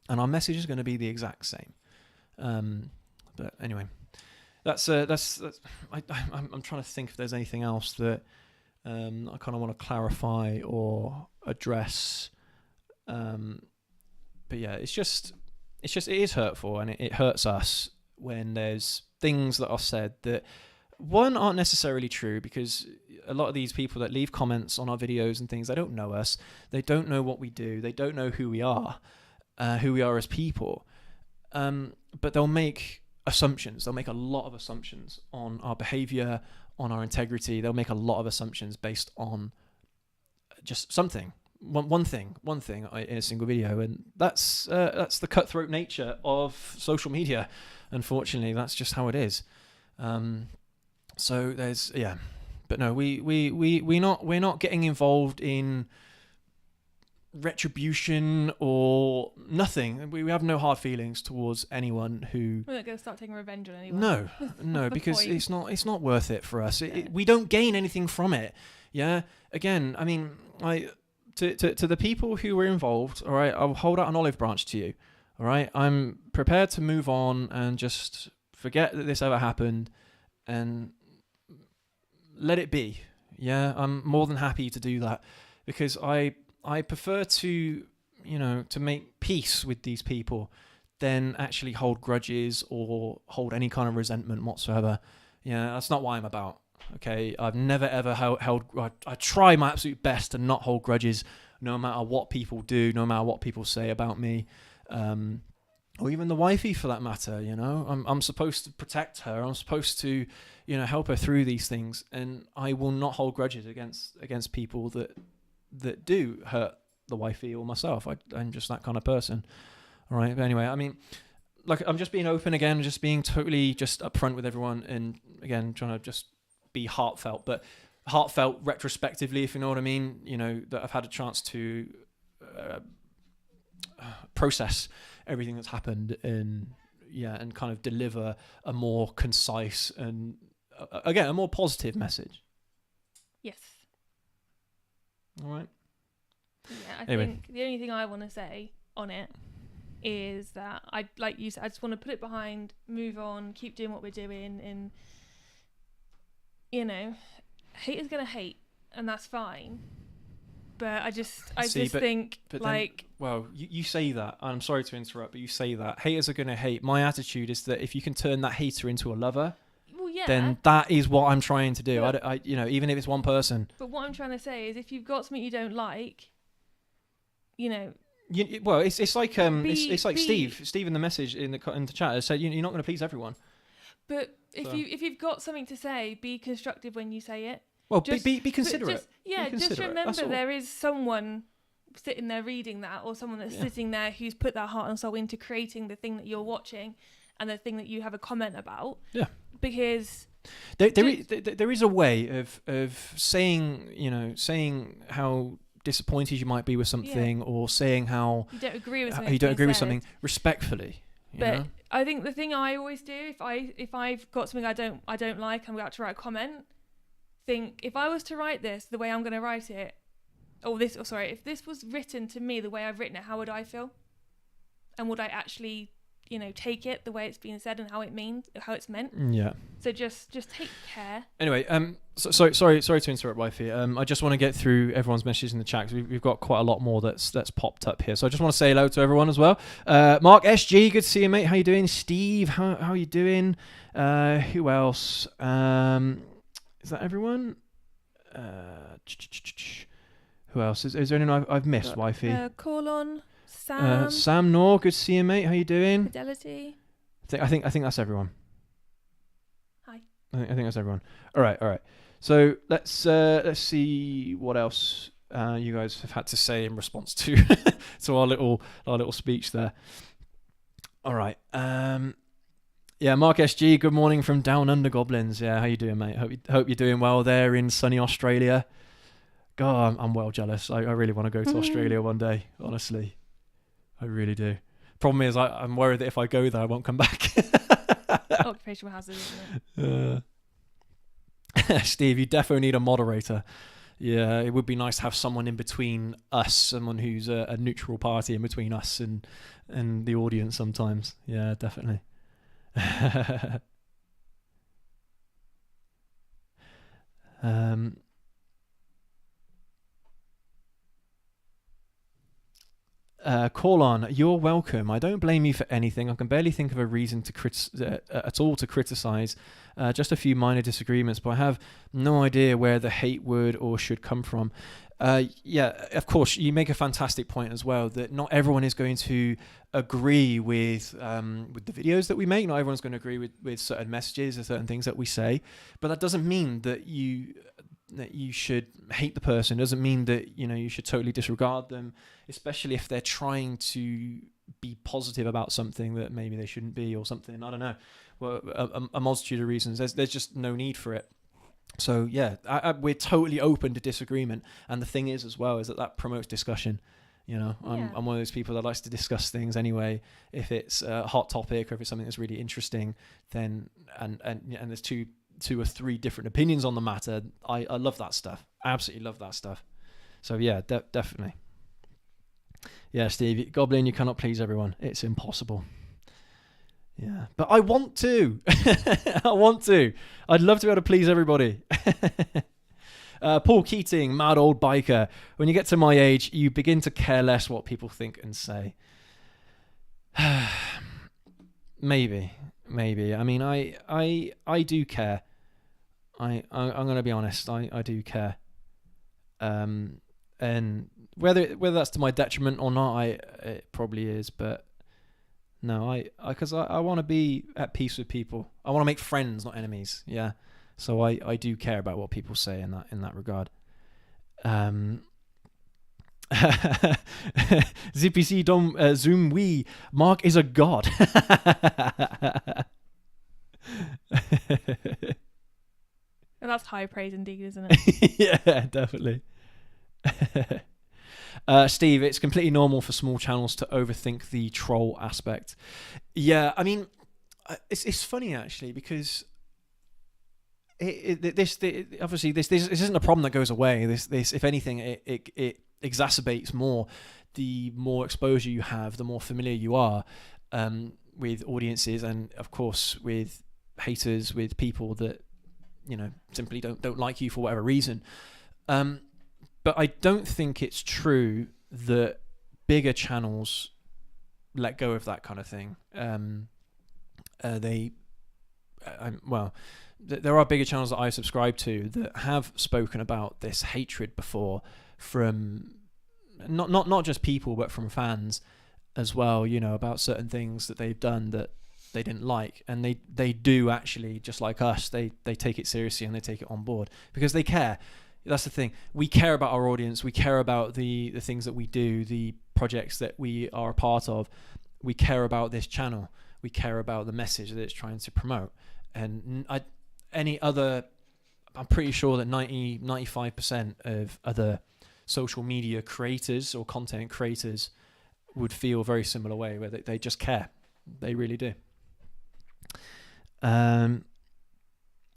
and our message is going to be the exact same. But anyway, I'm trying to think if there's anything else that I kind of want to clarify or address. But yeah, it is hurtful, and it hurts us when there's things that are said that, one, aren't necessarily true, because a lot of these people that leave comments on our videos and things, they don't know us, they don't know what we do, they don't know who we are as people, but they'll make assumptions. They'll make a lot of assumptions on our behavior, on our integrity. They'll make a lot of assumptions based on just something. One thing in a single video, and that's the cutthroat nature of social media. Unfortunately, that's just how it is. So there's but no, we're not getting involved in retribution or nothing. We have no hard feelings towards anyone who. We're not going to start taking revenge on anyone. No, because it's not worth it for us. We don't gain anything from it. Yeah. Again, I mean, To the people who were involved, all right, I'll hold out an olive branch to you, all right? I'm prepared to move on and just forget that this ever happened and let it be. Yeah, I'm more than happy to do that, because I prefer to make peace with these people than actually hold grudges or hold any kind of resentment whatsoever. Yeah, that's not what I'm about. Okay, I've never ever held. I try my absolute best to not hold grudges, no matter what people do, no matter what people say about me, or even the wifey for that matter. I'm supposed to protect her. I'm supposed to, help her through these things, and I will not hold grudges against people that do hurt the wifey or myself. I'm just that kind of person. All right. But anyway, I mean, like, I'm just being open again, just being totally just upfront with everyone, and again trying to just be heartfelt, but heartfelt retrospectively, if you know what I mean. That I've had a chance to process everything that's happened, and kind of deliver a more concise and again a more positive message. Yes. All right. Yeah, I think the only thing I want to say on it is that like you said, I just want to put it behind, move on, keep doing what we're doing, and hate is gonna hate, and that's fine. But I just think, like, well, you say that. I'm sorry to interrupt, but you say that haters are gonna hate. My attitude is that if you can turn that hater into a lover, then that is what I'm trying to do. I even if it's one person. But what I'm trying to say is, if you've got something you don't like, it's like Steve in the message in the chat said, you're not going to please everyone. But if you've got something to say, be constructive when you say it. Well, be considerate. Just remember there is someone sitting there reading that, or someone that's sitting there who's put their heart and soul into creating the thing that you're watching and the thing that you have a comment about. Yeah. Because there is a way of saying how disappointed you might be with something, or saying how you don't agree with something respectfully. But I think the thing I always do, if I've got something I don't like, I'm about to write a comment, think, if I was to write this the way I'm going to write it, if this was written to me the way I've written it, how would I feel? And would I actually, take it the way it's being said and how it's meant? Yeah. So just take care. Anyway, sorry to interrupt, wifey. I just want to get through everyone's messages in the chat, because we've got quite a lot more that's popped up here. So I just want to say hello to everyone as well. Mark SG, good to see you, mate. How you doing? Steve, how are you doing? Who else? Is that everyone? Who else? Is there anyone I've missed, wifey? Call on. Sam. Sam Nor, good to see you, mate. How you doing? Fidelity. I think that's everyone. Hi. I think that's everyone. All right. So let's see what else you guys have had to say in response to to our little speech there. All right. Yeah, Mark SG, good morning from Down Under Goblins. Yeah, how you doing, mate? Hope you're doing well there in sunny Australia. God, I'm well jealous. I really want to go to Australia one day, honestly. I really do. Problem is, I'm worried that if I go there, I won't come back. Occupational hazard, isn't it? Steve, you definitely need a moderator. Yeah, it would be nice to have someone in between us, someone who's a neutral party in between us and the audience sometimes. Yeah, definitely. Call on, you're welcome. I don't blame you for anything. I can barely think of a reason to at all to criticize. Just a few minor disagreements, but I have no idea where the hate would or should come from. Yeah, of course, you make a fantastic point as well that not everyone is going to agree with the videos that we make. Not everyone's going to agree with certain messages or certain things that we say, but that doesn't mean that you should hate the person. It doesn't mean that you should totally disregard them, especially if they're trying to be positive about something that maybe they shouldn't be or something. I don't know. Well, a multitude of reasons. There's just no need for it. So yeah, we're totally open to disagreement. And the thing is as well is that promotes discussion. I'm one of those people that likes to discuss things anyway. If it's a hot topic or if it's something that's really interesting, then and there's two or three different opinions on the matter, I love that stuff. Absolutely love that stuff. So yeah, definitely. Yeah, Steve, Goblin, you cannot please everyone. It's impossible. Yeah, but I want to. I want to. I'd love to be able to please everybody. Paul Keating, mad old biker. When you get to my age, you begin to care less what people think and say. Maybe. I mean, I do care. I'm going to be honest. I do care. And whether that's to my detriment or not, it probably is. But no, because I want to be at peace with people. I want to make friends, not enemies. Yeah. So I do care about what people say in that regard. ZPC Dom Zoom Wee Mark is a god. And that's high praise indeed, isn't it? Yeah, definitely. Steve, it's completely normal for small channels to overthink the troll aspect. Yeah, I mean, it's funny actually because this isn't a problem that goes away. This if anything, it exacerbates more. The more exposure you have, the more familiar you are with audiences, and of course with haters, with people that simply don't like you for whatever reason. But I don't think it's true that bigger channels let go of that kind of thing. There are bigger channels that I subscribe to that have spoken about this hatred before from not just people but from fans as well, about certain things that they've done that they didn't like, and they do actually, just like us, they take it seriously and they take it on board because they care. That's the thing. We care about our audience. We care about the things that we do, the projects that we are a part of. We care about this channel. We care about the message that it's trying to promote. And I'm pretty sure that 95% of other social media creators or content creators would feel a very similar way, where they just care. They really do. Mark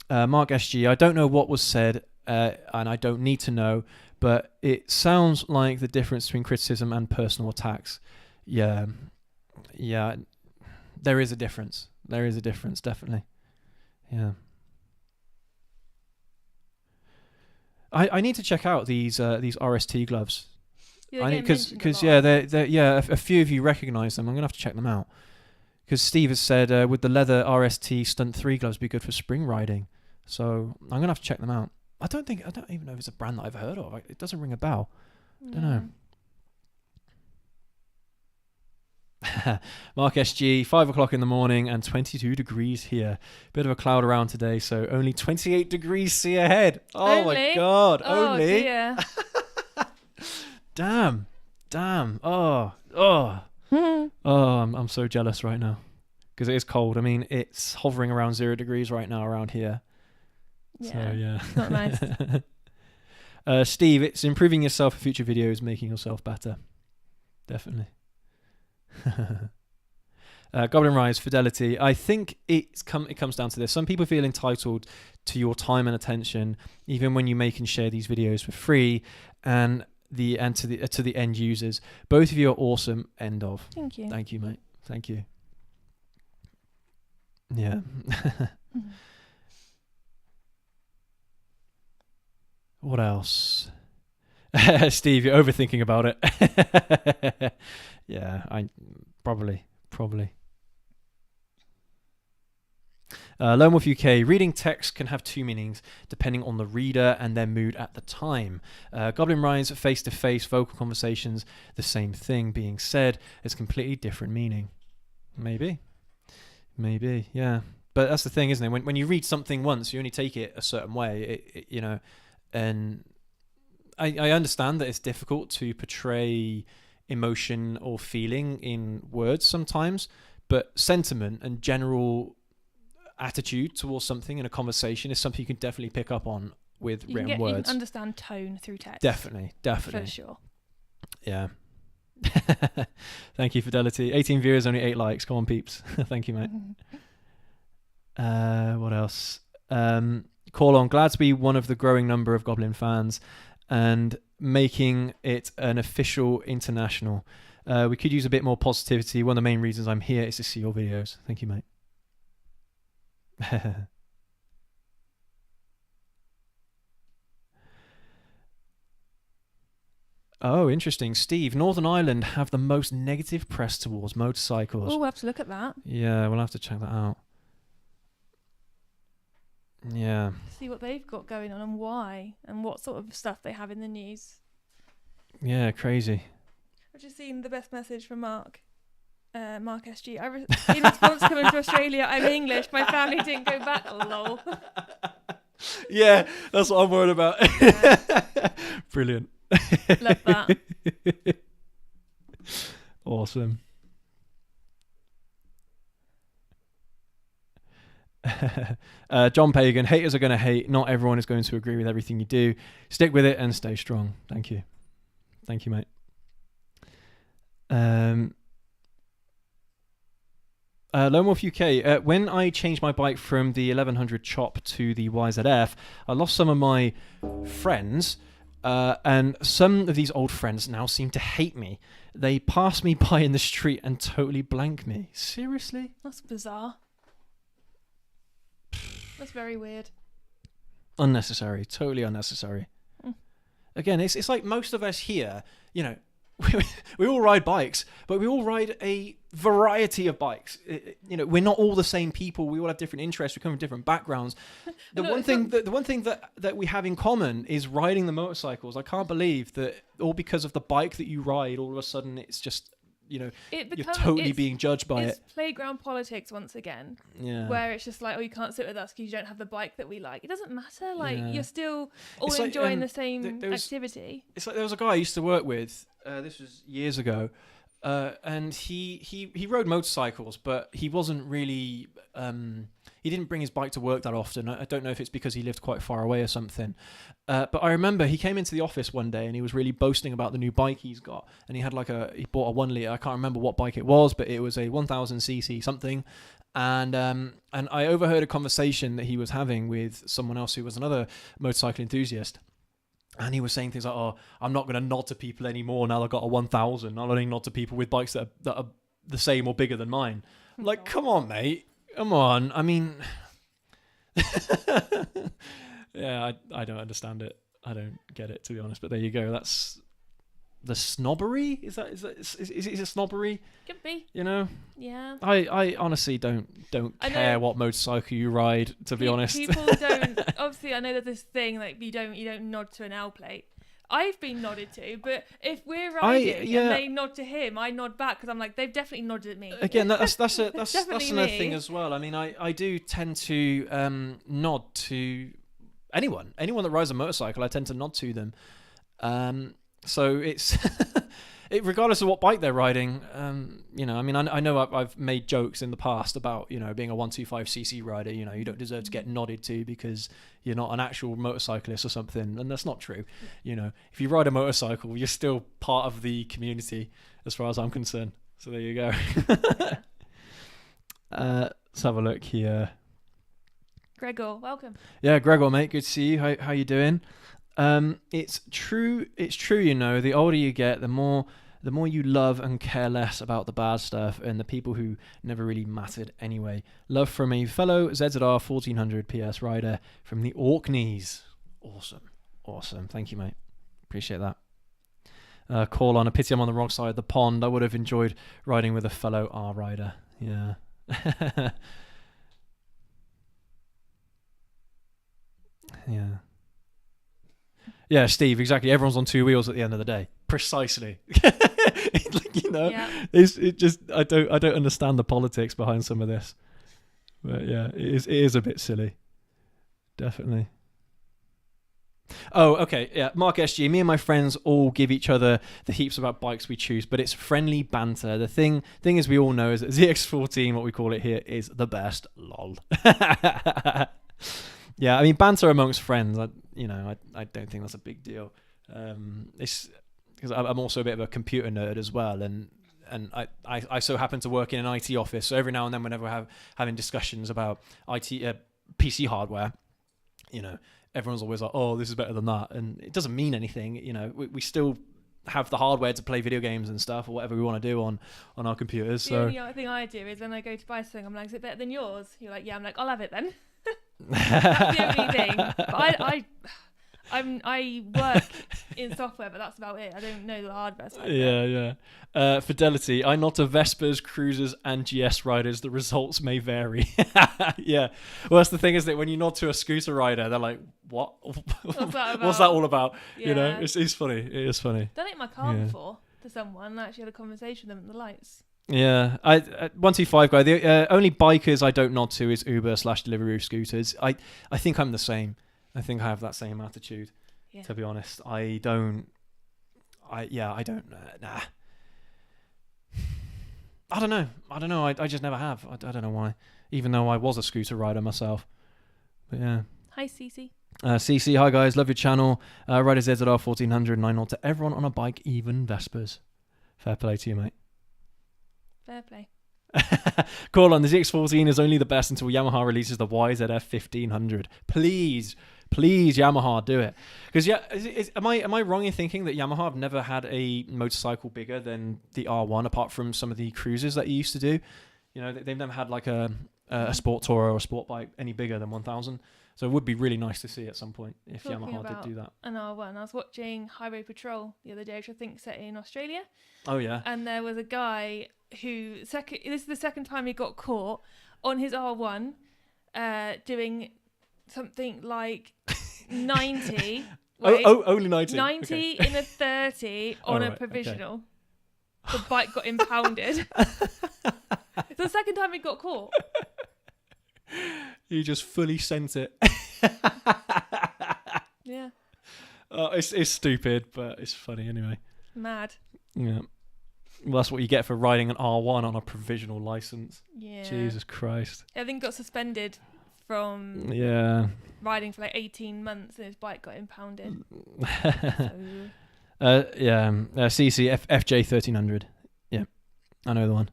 SG, I don't know what was said, and I don't need to know, but it sounds like the difference between criticism and personal attacks. Yeah, there is a difference. There is a difference, definitely. Yeah. I need to check out these RST gloves. Yeah, I need because they're a few of you recognise them. I'm gonna have to check them out. Because Steve has said, would the leather RST Stunt 3 gloves be good for spring riding? So I'm going to have to check them out. I don't even know if it's a brand that I've heard of. It doesn't ring a bell. I don't know. Mark SG, 5 o'clock in the morning and 22 degrees here. Bit of a cloud around today, so only 28 degrees C ahead. Oh only? My God, oh, only? Dear. Damn. Oh, I'm so jealous right now. because it is cold. I mean, it's hovering around 0 degrees right now around here. Yeah, so yeah, it's not nice. Steve, it's improving yourself for future videos, making yourself better. Definitely. Goblin RIDES, fidelity. I think it comes down to this. Some people feel entitled to your time and attention, even when you make and share these videos for free, and to the end users. Both of you are awesome. End of. Thank you. Thank you, mate. Thank you. Yeah. What else? Steve, you're overthinking about it. Yeah, I probably. Lone Wolf UK, reading text can have two meanings depending on the reader and their mood at the time. Goblin RIDES, face-to-face vocal conversations, the same thing being said, has completely different meaning. Maybe, yeah. But that's the thing, isn't it? When you read something once, you only take it a certain way, and I understand that it's difficult to portray emotion or feeling in words sometimes, but sentiment and general attitude towards something in a conversation is something you can definitely pick up on with written words. You can understand tone through text. Definitely. For sure. Yeah. Thank you, Fidelity. 18 viewers, only 8 likes. Come on, peeps. Thank you, mate. What else? Call on. Glad to be one of the growing number of Goblin fans and making it an official international. We could use a bit more positivity. One of the main reasons I'm here is to see your videos. Thank you, mate. Oh, interesting. Steve, Northern Ireland have the most negative press towards motorcycles. Oh, we'll have to look at that. Yeah, we'll have to check that out. Yeah. See what they've got going on and why, and what sort of stuff they have in the news. Yeah, crazy. I've just seen the best message from Mark SG. In response to coming to Australia, I'm English. My family didn't go back. Lol. Yeah, that's what I'm worried about. Yeah. Brilliant. Love that. Awesome. John Pagan, haters are going to hate. Not everyone is going to agree with everything you do. Stick with it and stay strong. Thank you. Thank you, mate. Lone Wolf UK, when I changed my bike from the 1100 Chop to the YZF, I lost some of my friends, and some of these old friends now seem to hate me. They pass me by in the street and totally blank me. Seriously? That's bizarre. That's very weird. Unnecessary. Totally unnecessary. Again, it's like most of us here, we all ride bikes, but we all ride a variety of bikes. We're not all the same people. We all have different interests. We come from different backgrounds. The one thing that we have in common is riding the motorcycles. I can't believe that all because of the bike that you ride, all of a sudden it's just, you're totally being judged by it. It's playground politics once again. Yeah. Where it's just like, oh, you can't sit with us because you don't have the bike that we like. It doesn't matter. Like, Yeah. You're still all It's like, enjoying the same activity. It's like there was a guy I used to work with. This was years ago, and he rode motorcycles, but he wasn't really. He didn't bring his bike to work that often. I don't know if it's because he lived quite far away or something. But I remember he came into the office one day and he was really boasting about the new bike he's got. And he had he bought a 1 litre. I can't remember what bike it was, but it was a 1000cc something. And I overheard a conversation that he was having with someone else who was another motorcycle enthusiast. And he was saying things like, oh, I'm not going to nod to people anymore now I've got a 1000. I'll only nod to people with bikes that are the same or bigger than mine. Like, come on, mate. Come on. I mean, yeah, I don't understand it. I don't get it, to be honest. But there you go. That's the snobbery. Is it a snobbery? Could be. Yeah. I honestly don't care what motorcycle you ride. To be honest, people don't. Obviously, I know that this thing like you don't nod to an L plate. I've been nodded to, but if we're riding and they nod to him, I nod back because I'm like, they've definitely nodded at me. Again, that's another me. thing as well. I mean, I do tend to nod to anyone that rides a motorcycle. I tend to nod to them. So it's regardless of what bike they're riding, you know, I mean, I know I've made jokes in the past about, you know, being a 125cc rider, you know, you don't deserve to get nodded to because you're not an actual motorcyclist or something, and that's not true. You know, if you ride a motorcycle, you're still part of the community as far as I'm concerned. So there you go. Let's have a look here. Gregor, welcome. Yeah, Gregor, mate, good to see you. How you doing? It's true, you know, the older you get, the more you love and care less about the bad stuff and the people who never really mattered anyway. Love from a fellow ZZR 1400 PS rider from the Orkneys. Awesome. Thank you, mate. Appreciate that. Call on a pity I'm on the wrong side of the pond. I would have enjoyed riding with a fellow R rider. Yeah. Yeah, Steve, exactly. Everyone's on two wheels at the end of the day. Precisely. You know, it just I don't understand the politics behind some of this. But yeah, it is a bit silly. Definitely. Oh, okay. Yeah, Mark SG, me and my friends all give each other the heaps about bikes we choose, but it's friendly banter. The thing is we all know is that ZX14, what we call it here, is the best. Lol. Yeah, I mean, banter amongst friends, I don't think that's a big deal. It's because I'm also a bit of a computer nerd as well, and I so happen to work in an IT office, so every now and then whenever we're having discussions about IT PC hardware, you know, everyone's always like, oh, this is better than that, and it doesn't mean anything. You know, we still have the hardware to play video games and stuff or whatever we want to do on our computers. The only thing I do is when I go to buy something, I'm like, is it better than yours? You're like, yeah. I'm like, I'll have it then. That's the only thing. But I work in software, but that's about it. I don't know the hardware side. Yeah. Fidelity. I not a Vespers, Cruisers, and GS riders. The results may vary. Yeah. Well, that's the thing, is that when you nod to a scooter rider, they're like, "What? What's that about?" What's that all about?" Yeah. You know, it's funny. It is funny. Done it in my car before to someone. I actually had a conversation with them at the lights. Yeah, 125 guy. The only bikers I don't nod to is Uber/Deliveroo scooters. I think I'm the same. I think I have that same attitude. Yeah. To be honest, I don't. Nah. I don't know. I just never have. I don't know why. Even though I was a scooter rider myself. But yeah. Hi, Cece. CC, hi guys, love your channel. Rider ZZR 1400, 9 nod to everyone on a bike, even Vespers. Fair play to you, mate. Fair play. Call on, the ZX14 is only the best until Yamaha releases the YZF 1500. Please, Yamaha, do it. Because am I wrong in thinking that Yamaha have never had a motorcycle bigger than the R1, apart from some of the cruisers that you used to do? You know, they've never had like a sport tourer or a sport bike any bigger than 1000. So it would be really nice to see at some point if Yamaha did do that. An R1. I was watching Highway Patrol the other day, which I think set in Australia. Oh yeah. And there was a guy who this is the second time he got caught on his R1 doing something like 90. Only 90. 90 okay. in a 30 on a provisional. Okay. The bike got impounded. It's the second time he got caught. He just fully sent it. Yeah. It's stupid, but it's funny anyway. Mad. Yeah. Well, that's what you get for riding an R1 on a provisional license. Yeah. Jesus Christ. I think got suspended from riding for like 18 months and his bike got impounded. CC FJ 1300. Yeah. I know the one.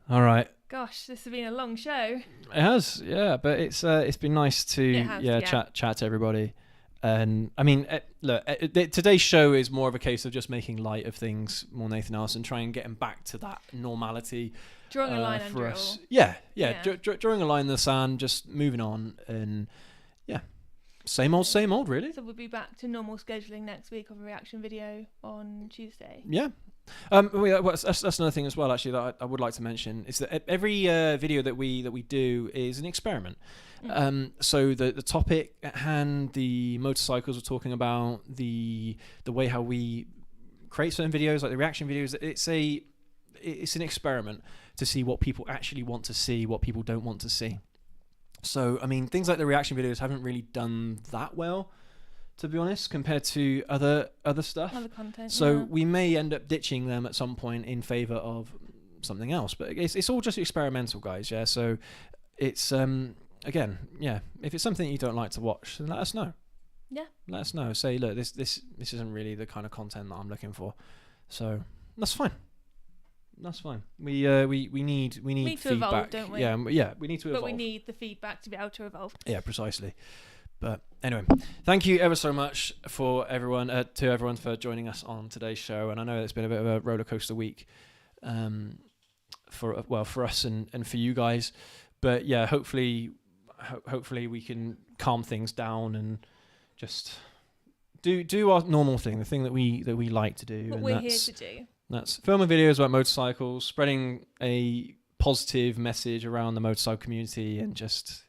All right. Gosh, this has been a long show. It has, yeah, but it's been nice to chat to everybody. And I mean, look, today's show is more of a case of just making light of things more than anything else, and trying getting back to that normality. Drawing a line under us. it all. Yeah. Drawing a line in the sand, just moving on, and same old, really. So we'll be back to normal scheduling next week of a reaction video on Tuesday. Yeah. That's another thing as well, actually, that I would like to mention, is that every video that we do is an experiment. So the topic at hand, the motorcycles we're talking about, the way how we create certain videos, like the reaction videos, it's an experiment to see what people actually want to see, what people don't want to see. So I mean, things like the reaction videos haven't really done that well, to be honest, compared to other stuff. Other content. So we may end up ditching them at some point in favor of something else. But it's all just experimental, guys. Yeah. So it's again, yeah. If it's something you don't like to watch, then let us know. Yeah. Let us know. Say, look, this isn't really the kind of content that I'm looking for. So that's fine. That's fine. We need feedback. To evolve, don't we? Yeah, we need to evolve. But we need the feedback to be able to evolve. Yeah, precisely. But anyway, thank you ever so much for everyone for joining us on today's show. And I know it's been a bit of a roller coaster week, for us and for you guys. But yeah, hopefully we can calm things down and just do our normal thing, the thing that we like to do. What we're here to do. That's filming videos about motorcycles, spreading a positive message around the motorcycle community, and just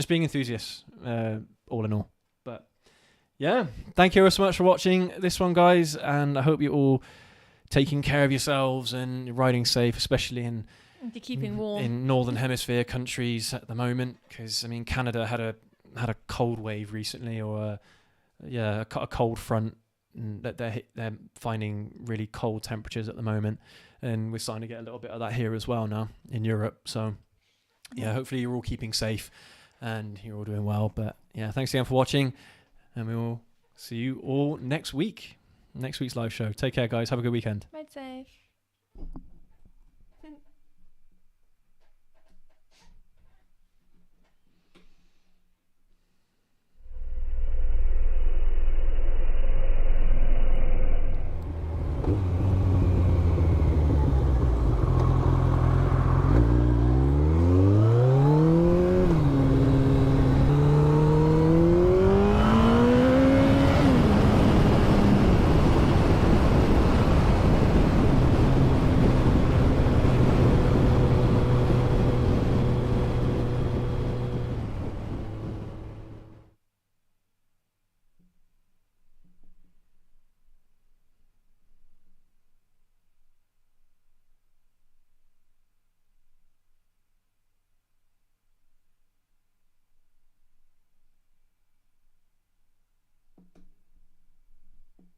being enthusiasts, all in all. But yeah, thank you so much for watching this one, guys, and I hope you're all taking care of yourselves and riding safe, especially in keeping warm in northern hemisphere countries at the moment, because I mean Canada had a cold wave recently, or a cold front. That they're finding really cold temperatures at the moment, and we're starting to get a little bit of that here as well now in Europe. So yeah, hopefully you're all keeping safe and you're all doing well. But yeah, thanks again for watching, and we will see you all next week's live show. Take care, guys. Have a good weekend. Ride safe.